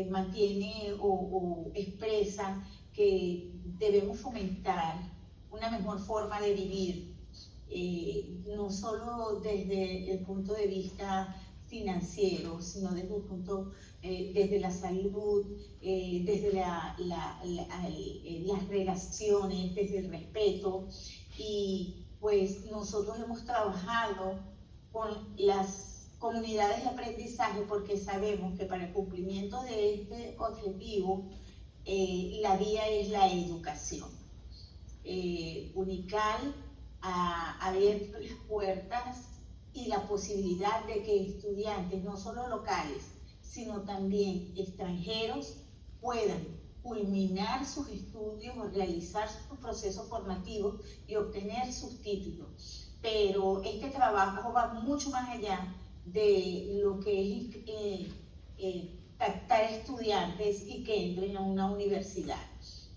mantiene o expresa que debemos fomentar una mejor forma de vivir, no solo desde el punto de vista financiero, sino desde el punto, desde la salud, desde las relaciones, desde el respeto. Y pues nosotros hemos trabajado con las comunidades de aprendizaje porque sabemos que para el cumplimiento de este objetivo la vía es la educación. UNICAL ha abierto las puertas y la posibilidad de que estudiantes, no solo locales, sino también extranjeros, puedan culminar sus estudios o realizar sus procesos formativos y obtener sus títulos. Pero este trabajo va mucho más allá de lo que es captar estudiantes y que entren a una universidad.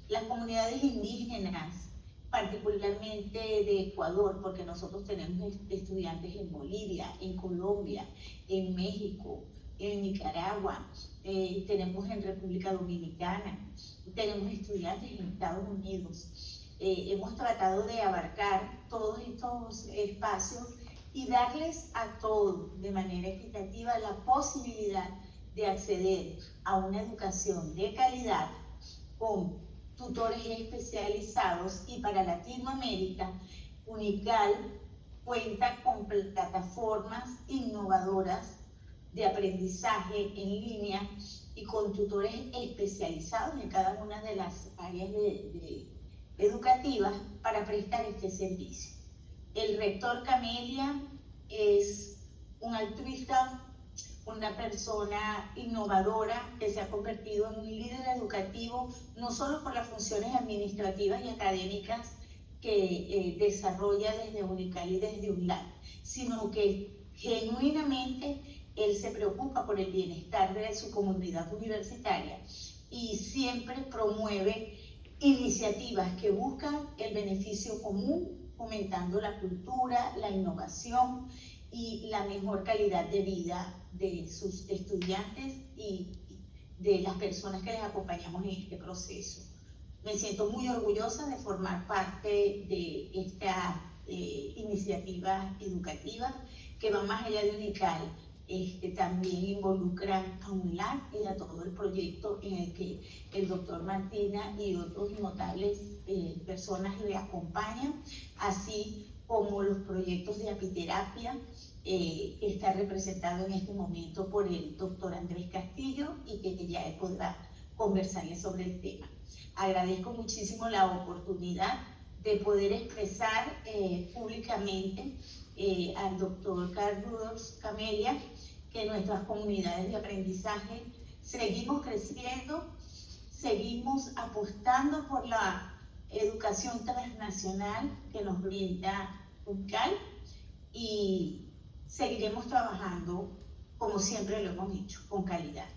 Las comunidades indígenas, particularmente de Ecuador, porque nosotros tenemos estudiantes en Bolivia, en Colombia, en México, en Nicaragua, tenemos en República Dominicana, tenemos estudiantes en Estados Unidos. Hemos tratado de abarcar todos estos espacios y darles a todos de manera equitativa la posibilidad de acceder a una educación de calidad con tutores especializados. Y para Latinoamérica, UNICAL cuenta con plataformas innovadoras de aprendizaje en línea y con tutores especializados en cada una de las áreas educativas para prestar este servicio. El rector Camelia es un altruista, una persona innovadora que se ha convertido en un líder educativo, no solo por las funciones administrativas y académicas que desarrolla desde UNICAL y desde UNLAD, sino que genuinamente él se preocupa por el bienestar de su comunidad universitaria y siempre promueve iniciativas que buscan el beneficio común, fomentando la cultura, la innovación y la mejor calidad de vida de sus estudiantes y de las personas que les acompañamos en este proceso. Me siento muy orgullosa de formar parte de esta iniciativa educativa que va más allá de UNICAL. También involucra a UNLAD y a todo el proyecto en el que el doctor Martina y otros notables personas le acompañan, así como los proyectos de apiterapia que está representado en este momento por el doctor Andrés Castillo y que ya él podrá conversarles sobre el tema. Agradezco muchísimo la oportunidad de poder expresar públicamente al doctor Carl Rudolph Camelia que nuestras comunidades de aprendizaje seguimos creciendo, seguimos apostando por la educación transnacional que nos brinda UNCAL y seguiremos trabajando como siempre lo hemos hecho, con calidad.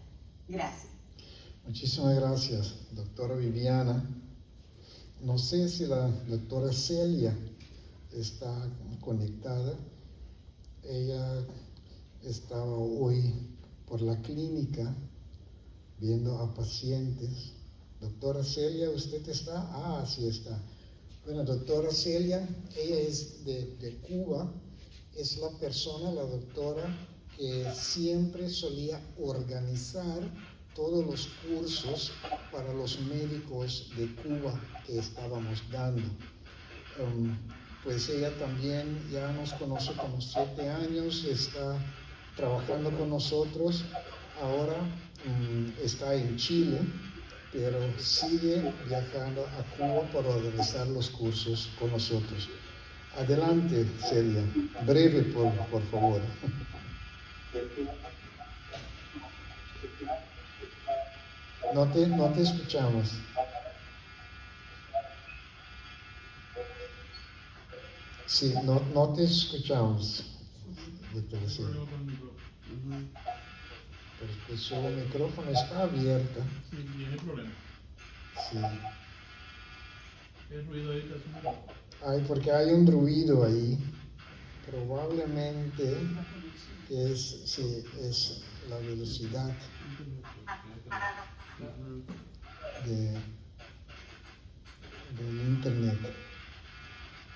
Gracias. Muchísimas gracias, doctora Viviana. No sé si la doctora Celia está conectada. Ella estaba hoy por la clínica viendo a pacientes. Doctora Celia, ¿usted está? Ah, sí está. Bueno, doctora Celia, ella es de Cuba, es la persona, la doctora, que siempre solía organizar todos los cursos para los médicos de Cuba que estábamos dando. Pues ella también ya nos conoce como 7 años, está trabajando con nosotros, ahora está en Chile, pero sigue viajando a Cuba para organizar los cursos con nosotros. Adelante, Celia, breve por favor. No te escuchamos. Sí, no te escuchamos. Doctora Celia. Porque su micrófono está abierto. Sí, tiene problema. Sí. El ruido ahí está haciendo. Ay, porque hay un ruido ahí. Probablemente es la velocidad del internet.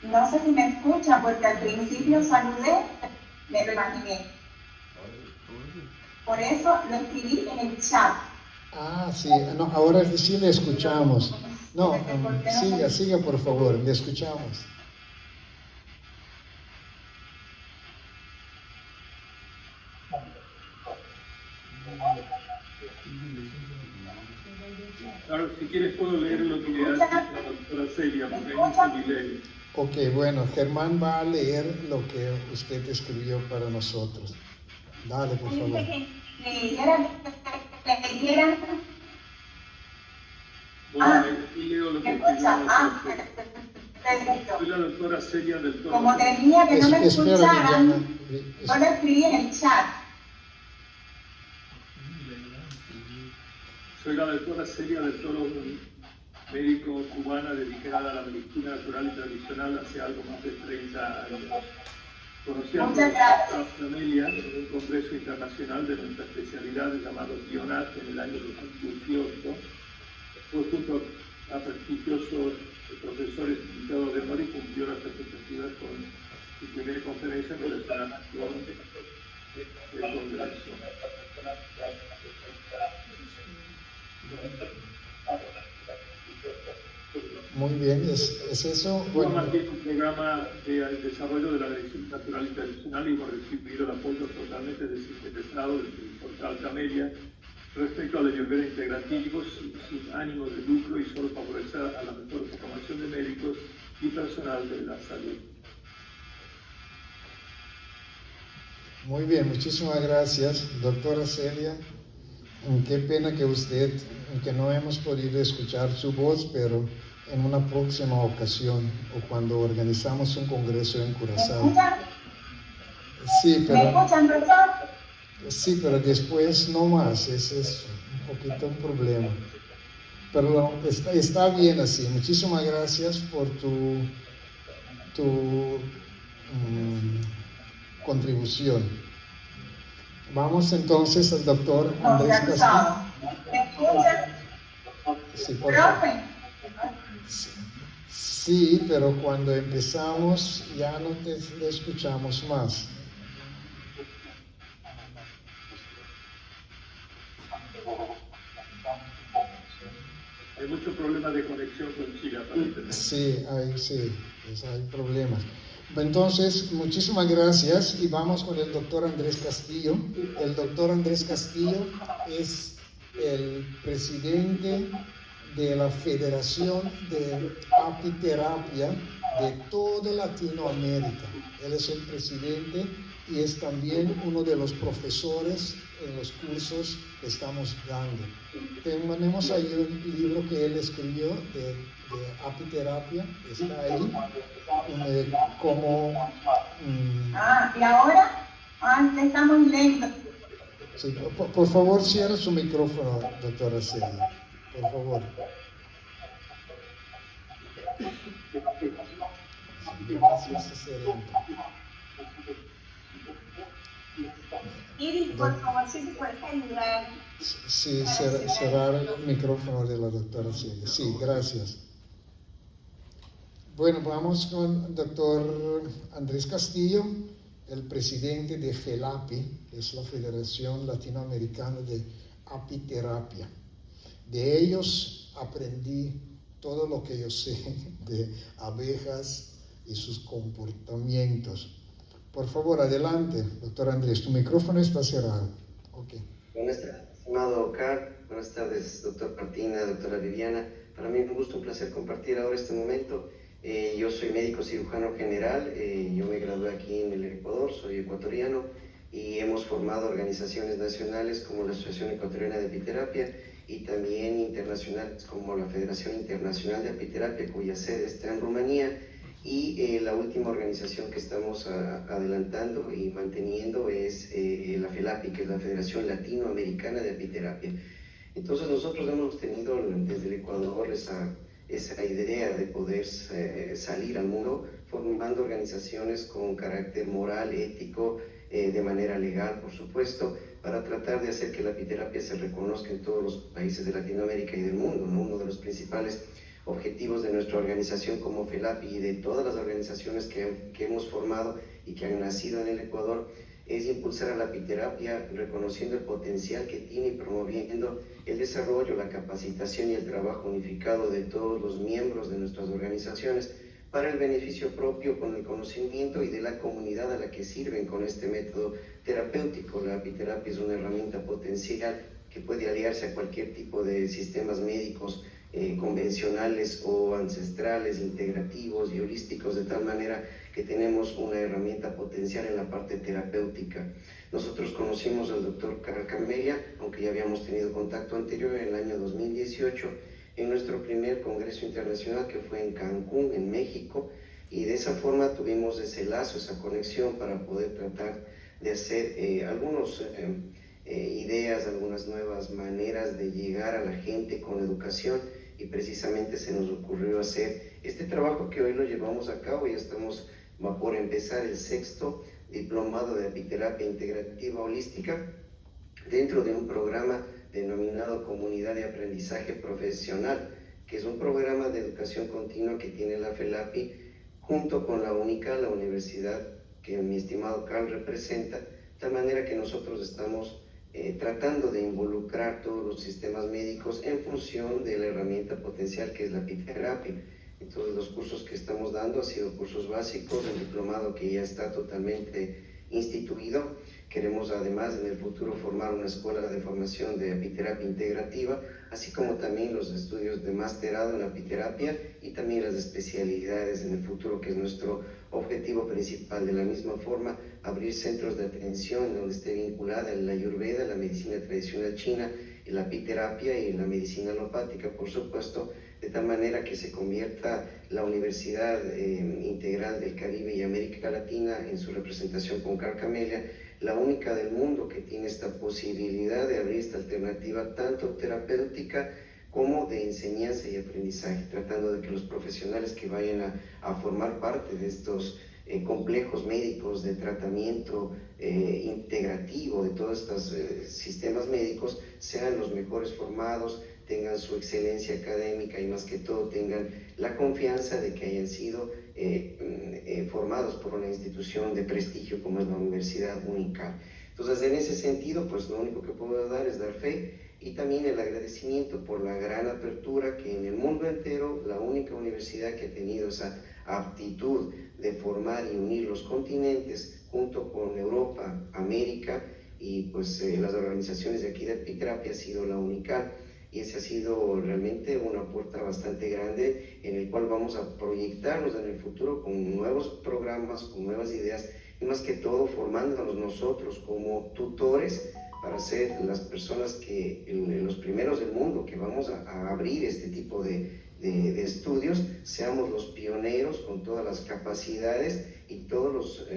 No sé si me escuchan porque al principio saludé, me lo imaginé. Por eso lo escribí en el chat. Ah, sí, no, ahora sí le escuchamos. No, siga por favor, le escuchamos. Claro, si quieres puedo leer lo que hace la doctora Celia, porque hay mucho delay. Ok, bueno, Germán va a leer lo que usted escribió para nosotros. Dale, por favor. Ah, y leo lo que ¿Me escucha? Ah, escribió. perfecto. Soy la doctora Celia del Toro. Como temía que no me Espera, escucharan, Liliana. yo lo escribí en el chat. Soy la doctora Celia del Toro, médico cubana dedicada a la medicina natural y tradicional hace algo más de 30 años. Conocí a Muchas gracias. Amelia en un congreso internacional de nuestra especialidad llamado TIONAT en el año 2018. Fue junto a prestigiosos profesores invitados de honor y cumplió las expectativas con su primera conferencia relacionada con el congreso. Muy bien, es eso. Bueno, Bueno, mantiene un programa de desarrollo de la medicina natural y tradicional y hemos recibido el apoyo totalmente desinteresado del portal Camelia respecto a la ayurveda integrativos sin ánimo de lucro y solo favorecer a la mejor formación de médicos y personal de la salud. muy bien, muchísimas gracias, doctora Celia. Qué pena que usted, que no hemos podido escuchar su voz, pero en una próxima ocasión o cuando organizamos un congreso en ¿Me Curazao. escuchan? Sí, ¿Me pero, escuchan, doctor? sí, pero después no más, ese es un poquito un problema. Pero está bien así. Muchísimas gracias por tu contribución. Vamos entonces al doctor No, se Andrés ha Castillo. cruzado. ¿Me escuchan? Sí, por favor. Profe, Sí, pero cuando empezamos ya no te escuchamos más. Hay muchos problemas de conexión con Chile, aparentemente. Sí, hay problemas. Entonces, muchísimas gracias y vamos con el doctor Andrés Castillo. El doctor Andrés Castillo es el presidente de la Federación de Apiterapia de toda Latinoamérica. Él es el presidente y es también uno de los profesores en los cursos que estamos dando. Tenemos ahí un libro que él escribió de apiterapia, está ahí, ¿y ahora? Está muy lento. sí, por favor, cierra su micrófono, doctora Celia, por favor. Gracias, excelente. Iris, por favor, si me puedes ayudar. Sí, cerrar el micrófono de la doctora Celia. Sí, gracias. Bueno, vamos con el doctor Andrés Castillo, el presidente de FELAPI, que es la Federación Latinoamericana de Apiterapia. De ellos aprendí todo lo que yo sé de abejas y sus comportamientos. Por favor, adelante, doctor Andrés, tu micrófono está cerrado. Okay. Buenas tardes, estimado Oscar. Buenas tardes, doctor Martina, doctora Viviana. Para mí es un gusto, un placer compartir ahora este momento. Yo soy médico cirujano general, yo me gradué aquí en el Ecuador, soy ecuatoriano y hemos formado organizaciones nacionales como la Asociación Ecuatoriana de Apiterapia y también internacionales como la Federación Internacional de Apiterapia, cuya sede está en Rumanía, y la última organización que estamos adelantando y manteniendo es la FELAPI, que es la Federación Latinoamericana de Apiterapia. Entonces nosotros hemos tenido desde el Ecuador esa idea de poder salir al mundo formando organizaciones con carácter moral, ético, de manera legal, por supuesto, para tratar de hacer que la apiterapia se reconozca en todos los países de Latinoamérica y del mundo, ¿no? Uno de los principales objetivos de nuestra organización como FELAPI y de todas las organizaciones que hemos formado y que han nacido en el Ecuador es impulsar a la apiterapia reconociendo el potencial que tiene y promoviendo el desarrollo, la capacitación y el trabajo unificado de todos los miembros de nuestras organizaciones para el beneficio propio con el conocimiento y de la comunidad a la que sirven con este método terapéutico. La apiterapia es una herramienta potencial que puede aliarse a cualquier tipo de sistemas médicos convencionales o ancestrales, integrativos y holísticos, de tal manera que tenemos una herramienta potencial en la parte terapéutica. Nosotros conocimos al doctor Camelia, aunque ya habíamos tenido contacto anterior en el año 2018, en nuestro primer Congreso Internacional que fue en Cancún, en México, y de esa forma tuvimos ese lazo, esa conexión para poder tratar de hacer algunas ideas, algunas nuevas maneras de llegar a la gente con educación, y precisamente se nos ocurrió hacer este trabajo que hoy lo llevamos a cabo. Ya estamos por empezar el 6º diplomado de apiterapia integrativa holística dentro de un programa denominado Comunidad de Aprendizaje Profesional, que es un programa de educación continua que tiene la FELAPI junto con la UNICA, la universidad que mi estimado Carl representa, de tal manera que nosotros estamos tratando de involucrar todos los sistemas médicos en función de la herramienta potencial que es la apiterapia. Entonces los cursos que estamos dando han sido cursos básicos, el diplomado que ya está totalmente instituido. Queremos además en el futuro formar una escuela de formación de apiterapia integrativa, así como también los estudios de masterado en apiterapia y también las especialidades en el futuro, que es nuestro objetivo principal. De la misma forma, abrir centros de atención donde esté vinculada la Ayurveda, la medicina tradicional china, y la apiterapia y la medicina alopática, por supuesto, de tal manera que se convierta la Universidad Integral del Caribe y América Latina en su representación con Carl Camellia, la única del mundo que tiene esta posibilidad de abrir esta alternativa tanto terapéutica como de enseñanza y aprendizaje, tratando de que los profesionales que vayan a formar parte de estos complejos médicos de tratamiento integrativo de todos estos sistemas médicos sean los mejores formados, tengan su excelencia académica y más que todo tengan la confianza de que hayan sido formados por una institución de prestigio como es la Universidad UNICAL. Entonces, en ese sentido, pues lo único que puedo dar es dar fe y también el agradecimiento por la gran apertura que en el mundo entero, la única universidad que ha tenido esa aptitud de formar y unir los continentes junto con Europa, América y pues las organizaciones de aquí de apiterapia ha sido la UNICAL. Y ese ha sido realmente una puerta bastante grande en el cual vamos a proyectarnos en el futuro con nuevos programas, con nuevas ideas y más que todo formándonos nosotros como tutores para ser las personas que, los primeros del mundo que vamos a abrir este tipo de estudios, seamos los pioneros con todas las capacidades y todas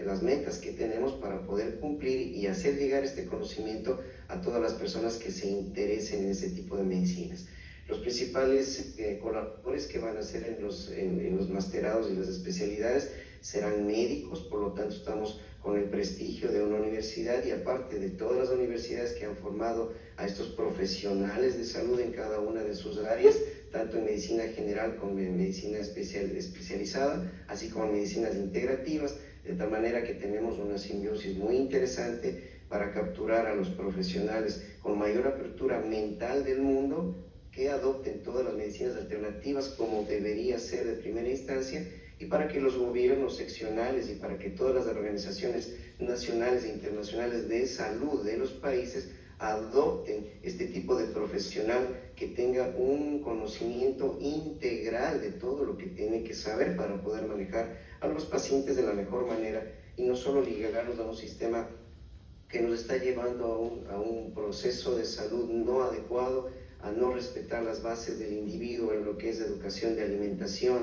las metas que tenemos para poder cumplir y hacer llegar este conocimiento a todas las personas que se interesen en ese tipo de medicinas. Los principales colaboradores que van a ser en los masterados y las especialidades serán médicos, por lo tanto estamos con el prestigio de una universidad y aparte de todas las universidades que han formado a estos profesionales de salud en cada una de sus áreas, tanto en medicina general como en medicina especializada, así como en medicinas integrativas, de tal manera que tenemos una simbiosis muy interesante para capturar a los profesionales con mayor apertura mental del mundo que adopten todas las medicinas alternativas como debería ser de primera instancia y para que los gobiernos seccionales y para que todas las organizaciones nacionales e internacionales de salud de los países adopten este tipo de profesional que tenga un conocimiento integral de todo lo que tiene que saber para poder manejar a los pacientes de la mejor manera y no solo ligarlos a un sistema que nos está llevando a un proceso de salud no adecuado, a no respetar las bases del individuo en lo que es educación de alimentación,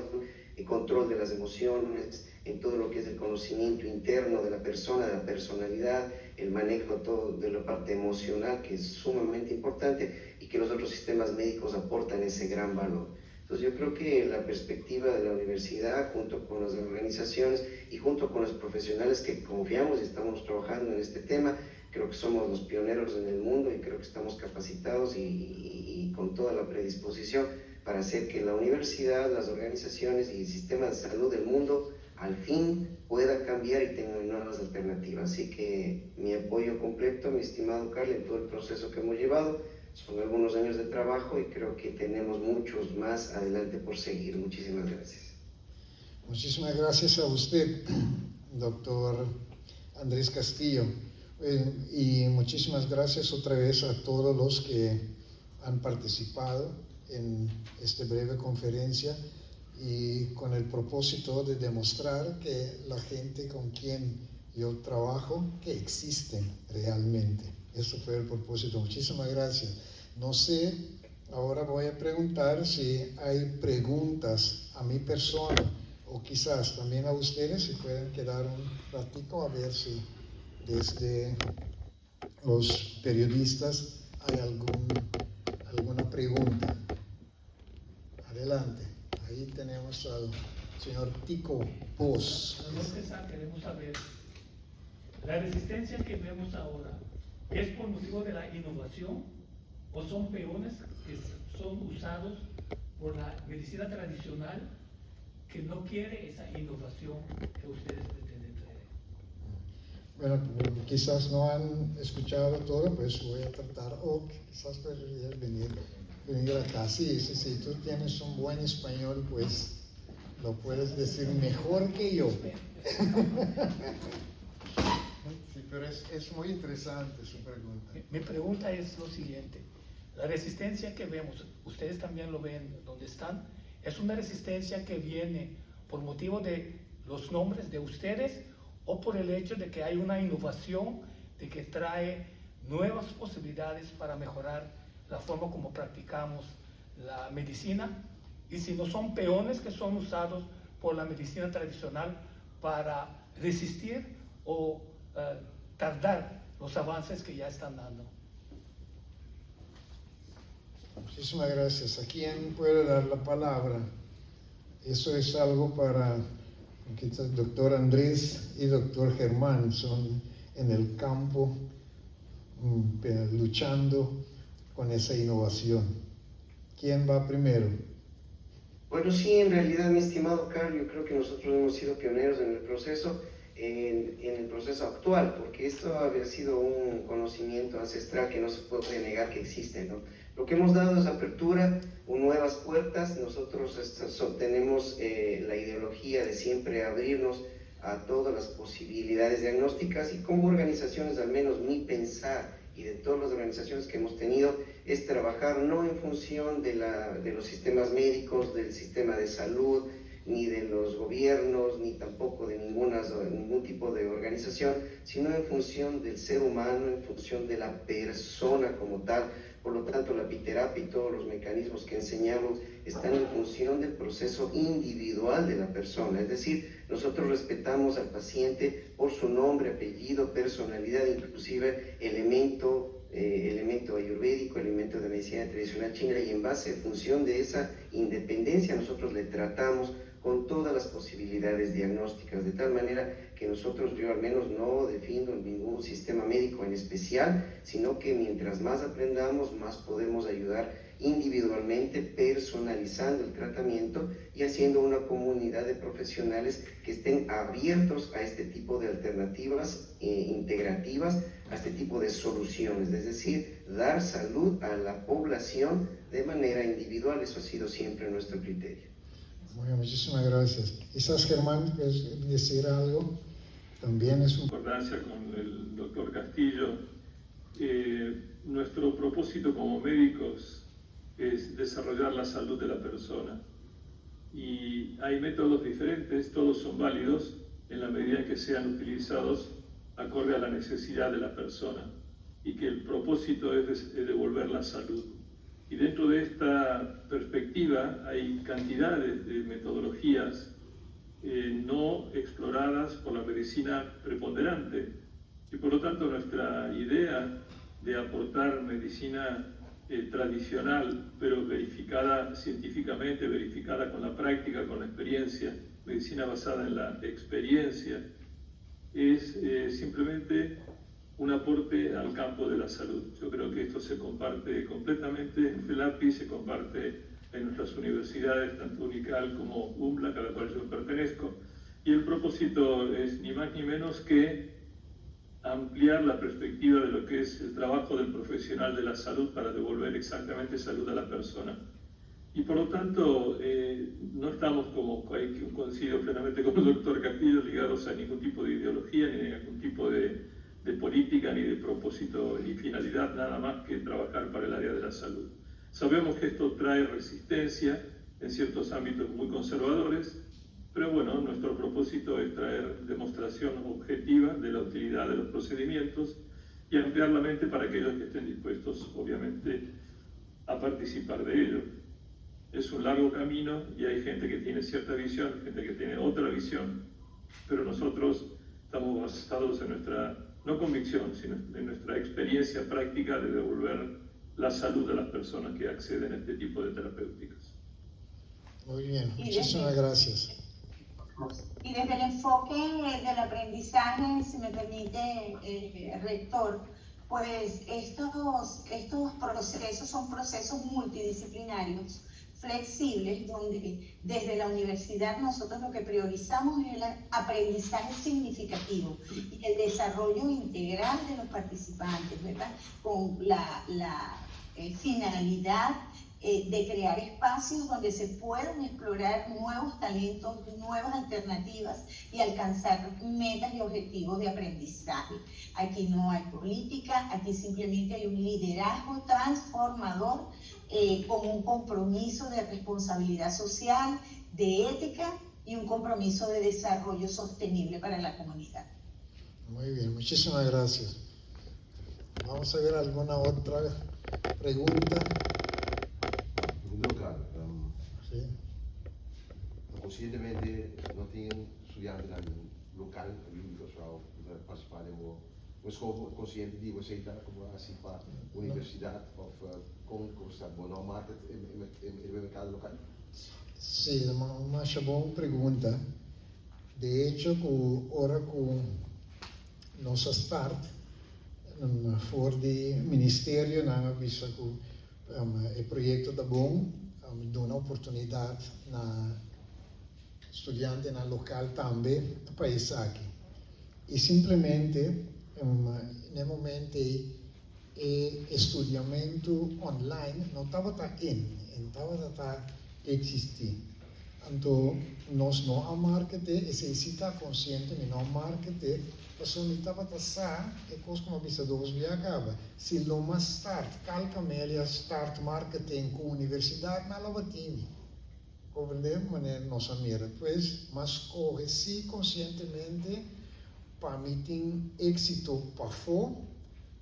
el control de las emociones, en todo lo que es el conocimiento interno de la persona, de la personalidad, el manejo todo de la parte emocional, que es sumamente importante y que los otros sistemas médicos aportan ese gran valor. Entonces yo creo que la perspectiva de la universidad, junto con las organizaciones y junto con los profesionales que confiamos y estamos trabajando en este tema, creo que somos los pioneros en el mundo y creo que estamos capacitados y con toda la predisposición para hacer que la universidad, las organizaciones y el sistema de salud del mundo al fin pueda cambiar y tenga nuevas alternativas. Así que mi apoyo completo, mi estimado Carl, en todo el proceso que hemos llevado. Son algunos años de trabajo y creo que tenemos muchos más adelante por seguir. Muchísimas gracias. Muchísimas gracias a usted, doctor Andrés Castillo. Y muchísimas gracias otra vez a todos los que han participado en esta breve conferencia y con el propósito de demostrar que la gente con quien yo trabajo, que existen realmente. Eso fue el propósito. Muchísimas gracias. No sé Ahora voy a preguntar si hay preguntas a mi persona o quizás también a ustedes, si pueden quedar un ratico a ver si desde los periodistas hay alguna pregunta. Adelante, ahí tenemos al señor Tico Pos. Queremos saber, la resistencia que vemos ahora, ¿es por motivo de la innovación o son peones que son usados por la medicina tradicional que no quiere esa innovación que ustedes pretenden traer? Bueno, quizás no han escuchado todo, pues voy a tratar, o quizás podrías venir acá. Sí, tú tienes un buen español, pues lo puedes decir mejor que yo. Sí, pero es muy interesante su pregunta. Mi pregunta es lo siguiente: la resistencia que vemos, ustedes también lo ven donde están, ¿es una resistencia que viene por motivo de los nombres de ustedes o por el hecho de que hay una innovación, de que trae nuevas posibilidades para mejorar la forma como practicamos la medicina? Y si no son peones que son usados por la medicina tradicional para resistir o tardar los avances que ya están dando. Muchísimas gracias. ¿A quién puede dar la palabra? Eso es algo para quizás doctor Andrés y doctor Germán, son en el campo luchando con esa innovación. ¿Quién va primero? Bueno, sí, en realidad, mi estimado Carl, yo creo que nosotros hemos sido pioneros en el proceso, en el proceso actual, porque esto había sido un conocimiento ancestral que no se puede negar que existe, ¿no? Lo que hemos dado es apertura, nuevas puertas. Nosotros tenemos la ideología de siempre abrirnos a todas las posibilidades diagnósticas, y como organizaciones, al menos mi pensar y de todas las organizaciones que hemos tenido, es trabajar no en función de los sistemas médicos, del sistema de salud, ni de los gobiernos, ni tampoco de ningún tipo de organización, sino en función del ser humano, en función de la persona como tal. Por lo tanto, la apiterapia y todos los mecanismos que enseñamos están en función del proceso individual de la persona. Es decir, nosotros respetamos al paciente por su nombre, apellido, personalidad, inclusive elemento ayurvédico, elemento de medicina tradicional china, y en función de esa independencia nosotros le tratamos con todas las posibilidades diagnósticas, de tal manera que yo al menos no defiendo ningún sistema médico en especial, sino que mientras más aprendamos, más podemos ayudar individualmente, personalizando el tratamiento y haciendo una comunidad de profesionales que estén abiertos a este tipo de alternativas integrativas, a este tipo de soluciones, es decir, dar salud a la población de manera individual. Eso ha sido siempre nuestro criterio. Bueno, muchísimas gracias. Quizás Germán, ¿quieres decir algo? También es un... Concordancia con el doctor Castillo. Nuestro propósito como médicos es desarrollar la salud de la persona. Y hay métodos diferentes, todos son válidos en la medida en que sean utilizados acorde a la necesidad de la persona, y que el propósito es devolver la salud. Y dentro de esta perspectiva hay cantidades de metodologías no exploradas por la medicina preponderante, y por lo tanto nuestra idea de aportar medicina tradicional, pero verificada científicamente, verificada con la práctica, con la experiencia, medicina basada en la experiencia, es simplemente un aporte al campo de la salud. Yo creo que esto se comparte completamente en FELAPI, se comparte en nuestras universidades, tanto UNICAL como UMLAC, a la cual yo pertenezco, y el propósito es ni más ni menos que ampliar la perspectiva de lo que es el trabajo del profesional de la salud para devolver exactamente salud a la persona. Y por lo tanto, no estamos, como coincido plenamente con el doctor Castillo, ligados a ningún tipo de ideología, ni a ningún tipo de política, ni de propósito, ni finalidad, nada más que trabajar para el área de la salud. Sabemos que esto trae resistencia en ciertos ámbitos muy conservadores, pero bueno, nuestro propósito es traer demostración objetiva de la utilidad de los procedimientos y ampliar la mente para aquellos que estén dispuestos, obviamente, a participar de ello. Es un largo camino y hay gente que tiene cierta visión, gente que tiene otra visión, pero nosotros estamos basados en nuestra, no convicción, sino en nuestra experiencia práctica de devolver la salud de las personas que acceden a este tipo de terapéuticas. Muy bien, muchísimas gracias. Y desde el enfoque del aprendizaje, si me permite, rector, pues estos procesos son procesos multidisciplinarios, flexibles, donde desde la universidad nosotros lo que priorizamos es el aprendizaje significativo y el desarrollo integral de los participantes, ¿verdad? Con la finalidad de crear espacios donde se puedan explorar nuevos talentos, nuevas alternativas y alcanzar metas y objetivos de aprendizaje. Aquí no hay política, aquí simplemente hay un liderazgo transformador con un compromiso de responsabilidad social, de ética y un compromiso de desarrollo sostenible para la comunidad. Muy bien, muchísimas gracias. Vamos a ver alguna otra pregunta. Local. Sí. Conscientemente não tem estudantes local, pessoal, para participar de uma escola consciente de você estar como assim para a universidade ou com está bom no market no mercado local. Sí, uma boa pergunta. De hecho, ahora con nossa start, voor de ministerio, nós visto que o projeto da bom dá uma oportunidade na estudante na local também para isso aqui. E simplesmente, no momento, o estudamento online não estava a existir. Então, nós não há marketing, e se está consciente de não marketing, a pessoa não estava a passar, e coisa como a pessoa dos acaba. Se não mais start, calcamelia start marketing com a universidade, não leva time. Compreendemos? Maneira nossa mira. Pois, mas corre se conscientemente para mim tem êxito para fora,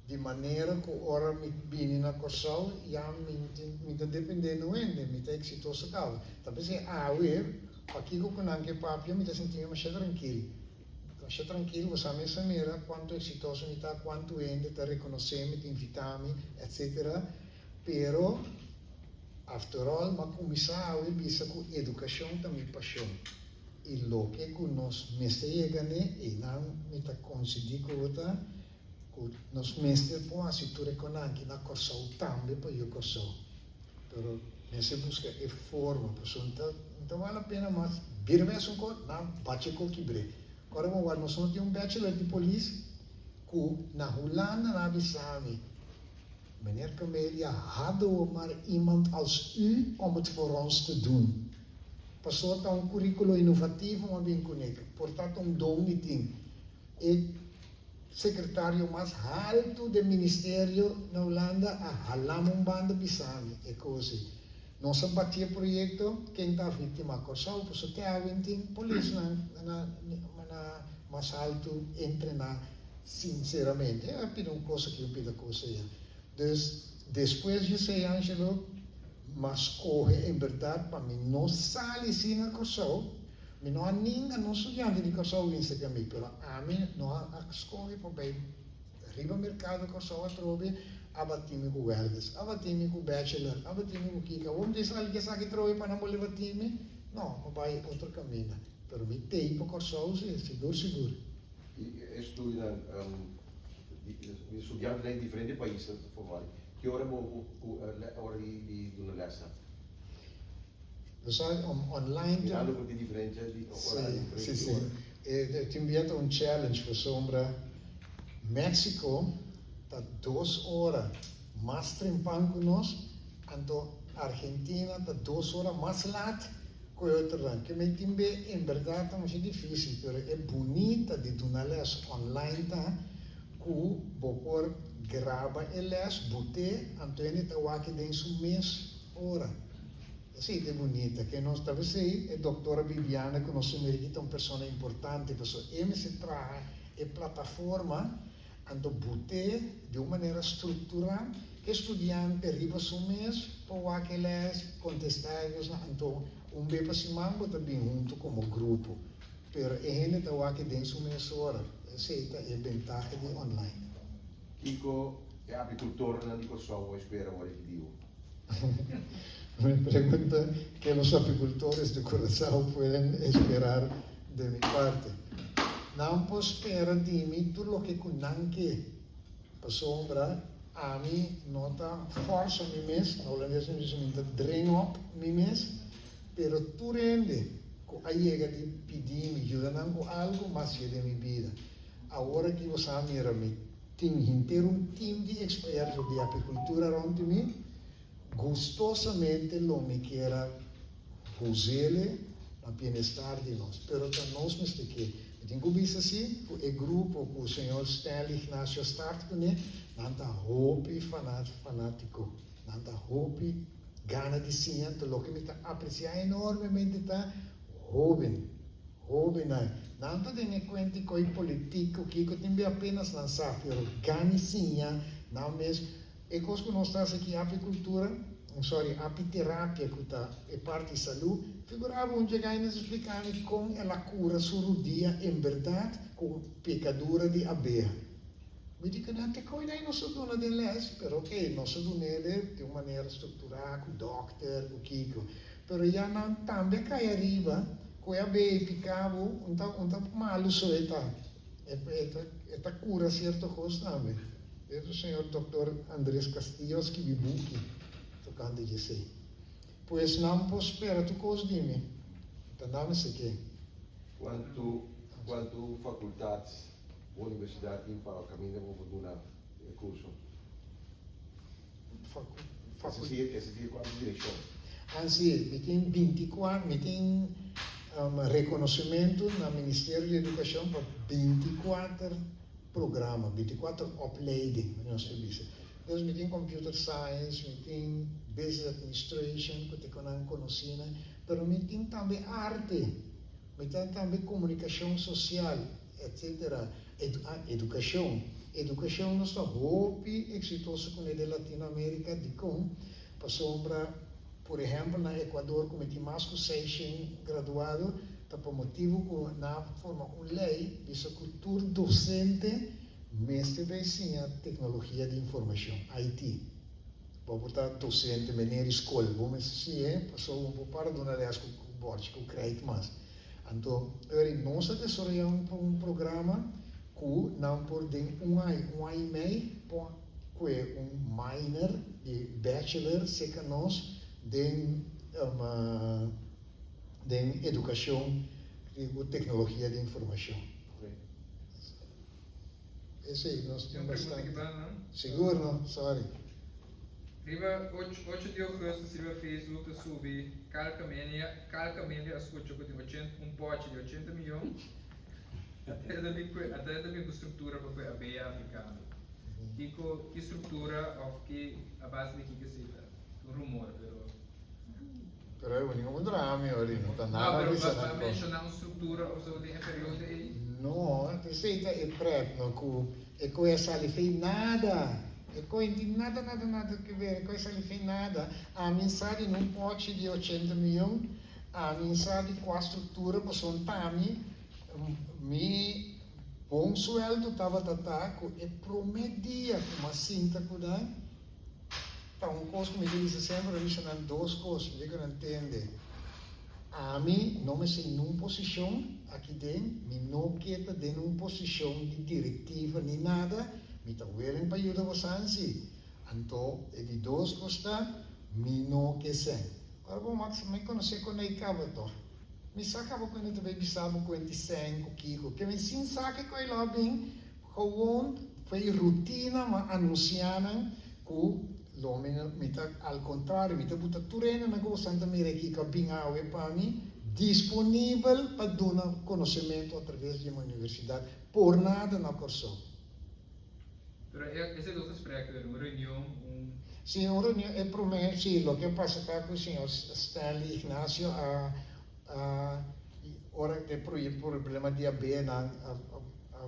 de maneira que ora me bem na corsal e a me dependendo ainda, me tem exitoso causa. Talvez é aqui com o que papi me está sentindo mais tranquilo. Mais tranquilo, você me samira quanto exitoso me está, quanto ainda está reconhecendo, te invitando, etc. Pero after all, ma começar a bisa com educação também paixão. E lo que nós mestre e não me está conseguindo nos mestre pode assistir com aqui na corsal também para eu corsal. Pero nesse busca é forma, pessoal, então vale a pena mais vir ver um coisa, não bate com quebre. Agora nós temos um bachelor de polícia que na Holanda na Bissau. Meneer Camelia, hadden we maar iemand als u om het voor ons te doen. Passou a currículo inovativo, maar bem conectado. Portanto, dom niet in. O secretário mais alto do Ministério na Holanda, a Halamambanda Bissau. É coisa. Nossa batia projeto, quem está vítima, corsal, por isso tem a polícia mais alto entrenar, sinceramente. É uma coisa que eu pido coisa. Dus depois de sei, Angelo, mas corre em verdade para mim não sai assim na corsal, não há ninguém não estudante de corsal vinha que a mim, pero a mim não há escolha para bem, arriba mercado corsal a trobe, abatime com guardas, abatime com bachelor, abatime com kika, vamos dizer ali que sabe trobe para não levar time, não, vai outro caminho, pero me tem para corsal seguro. E estudam estudiantes em diferentes países, que hora de doen lessen? Dus online. Mirando por diferente de Sim. Te invento um challenge para sombra. México está 2 horas mais temprano que nós, então Argentina está 2 horas mais late que outro lado. Que me timbe, em verdade, é muito difícil, mas é bonita de dar les online, tá? Que bocor grava elas, bote, Antônio está aqui dentro de mês, hora. Assim, é bonita, que nós talvez é a doutora Viviana, que nós somos uma pessoa importante, pessoa, se traz a plataforma, ando bote de uma maneira estruturada, que estudiante riba sumes, para que les contestários na então bem para se mango também junto como grupo. Pero a gente está aqui dentro de uma hora, aceita a vantagem de online. Kiko é apicultor, não digo só uma espera, uma digo. Me pregunta que os apicultores de Curaçao podem esperar de minha parte. Não posso esperar de mim tudo o que kunanke para sombra a mim nota força me mes, na holandês me diz muito drain up me mes, pero tu rende com a chega de pedir me ajuda não com algo mais de minha vida. Agora que você mira me tem ter time de expertos de apicultura rond mim, gostosamente lo me queira usar a bem-estar de nós, pero para nós mas de que tem que ver assim, o grupo que o senhor Stanley Ignacio start com ele, nanta hope fanático, nanta hope gana de ciência, lo que me está apreciando enormemente está jovem, nanta de me conta com o político que tem apenas lançar, pero gana ciência, não mesmo, e coisa que nós estamos aqui apicultura, apiterapia que está é parte de saúde, figurava chegar e nos explicar como ela cura sua dia em verdade com pecadura de abeia. Me digo, não tem coisa aí não sou dona de les, pero ok, não sou dona de uma maneira estruturada, com o doctor, o Kiko, pero já não também cai arriba, com a abeia picava, então malo só esta cura certa coisa também. É o senhor Dr. Andrés Castillos que vive aqui. Tocando de sei. Pois não posso esperar tu coisa de mim. Então não sei que. Quanto faculdades, universidade tem para o caminho de uma curso? Esse dia qual direção? Assim, me tem 24, me tem reconhecimento no Ministério da Educação para 24 programas, 24 opleiding, nós temos. Então, me tem computer science, me tem business administration, que eu não conhecia, mas me tem também arte, me tem também comunicação social, etc. Educação nós estamos muito exitosos com a de Latinoamérica, de com, para sombra, por exemplo, na Equador, como tem mais de 600 graduados, tá por motivo que na forma uma lei, essa cultura docente, mestre vai ensinar tecnologia de informação, IT. Para botar docente, maneira escola, vamos dizer, passou para donar as com o board, com o crédito mais. Então, nós desenvolvemos programa que não por um ano e meio, que minor de bachelor, seca nós de educação e tecnologia de informação. Esse aí, nós temos bastante. Seguro, não? Sorry. Riva 8 de agosto, Riva Facebook subi calcamente as coisas com pote de 80 milhões. Até também com estrutura para a BEA africana. E com estrutura que a base de que se um rumor, Pero é único drama, ori, não está nada a ver. bisa Não, na mas mencionar uma estrutura ou seja, de período aí. Não, receita é prep, não que com essa ali fez nada. É com nada que ver, com essa ali fez nada. A mensagem num pote de 80 milhões, a mensagem com a estrutura, por um tami, me bom sueldo estava tataco e prometia com uma cinta cuidar. Então, coisa me diz sempre, mencionando duas coisas, me digo, não entende. A mim, não me sei numa posição aqui dentro, me não quero dentro de uma posição de diretiva nem nada, me está willing para ajudar vocês. Então, é de duas coisas, me não quero ser. Agora, vou mais me conhecer quando eu acabo, então. Me sacava quando eu também pensava com 25, Kiko, que me sim saca com ele lá bem, gewoon, foi rotina, mas anunciaram que al contrario, mi tabuta turena na go Santa Maria que cabinhawe para mim disponível para dar conhecimento através de uma universidade por nada na corso. Pero esse é outro aspecto, uma reunião, Sim, uma reunião é promessa, sim, o que passa cá com o senhor Stanley Ignacio a hora que o problema de abena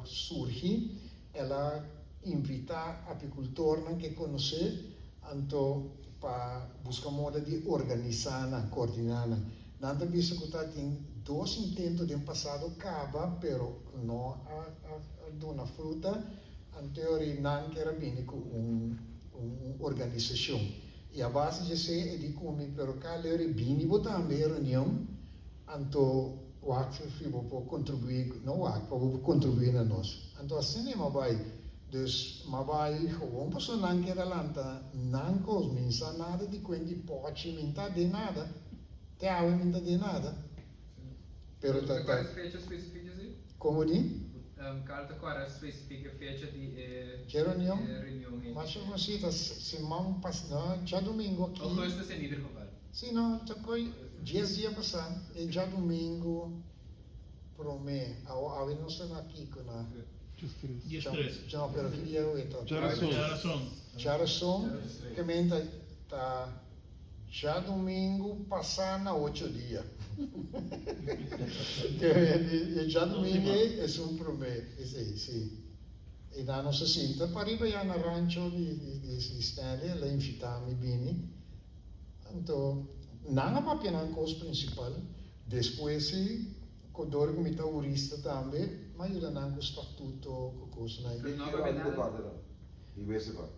surge, ela invita apicultor que conhecer Anto, para buscar moda de organizar, coordinar. Nada visto que tem 2 intentos de passado acaba, pero não a dona fruta, em teoria não quer bem com uma organização. E a base de ser é de comer, pero cada hora bem botar também reunião, anto o acto fibo para contribuir, não o acto para contribuir na nós. Anto assim é vai. Dus, maar wij gewoon persoon que lanta, não começa nada de quando pode minta de nada, te hawe minta de nada. Pero Quais fechas específicas aí? como di? Carta qual é a específica fecha de reunião? reunião aí? Mas eu consigo se mal passar, já domingo aqui. Augusto sem líder compara. Sim, não, depois 10 dias passar, e já domingo pro me, a não estou aqui com a Dias 13. já, pero que dia é então? Já são. Que menta tá já domingo passar na 8 dias. Que já domingo é promê, sim. E na nossa cinta para ir para na rancho de Stanley, lá invitamos bem. Então, não é para a coisa principal. Depois Kodor como taurista também, mas ajuda com o estatuto, com coisa E Westerval.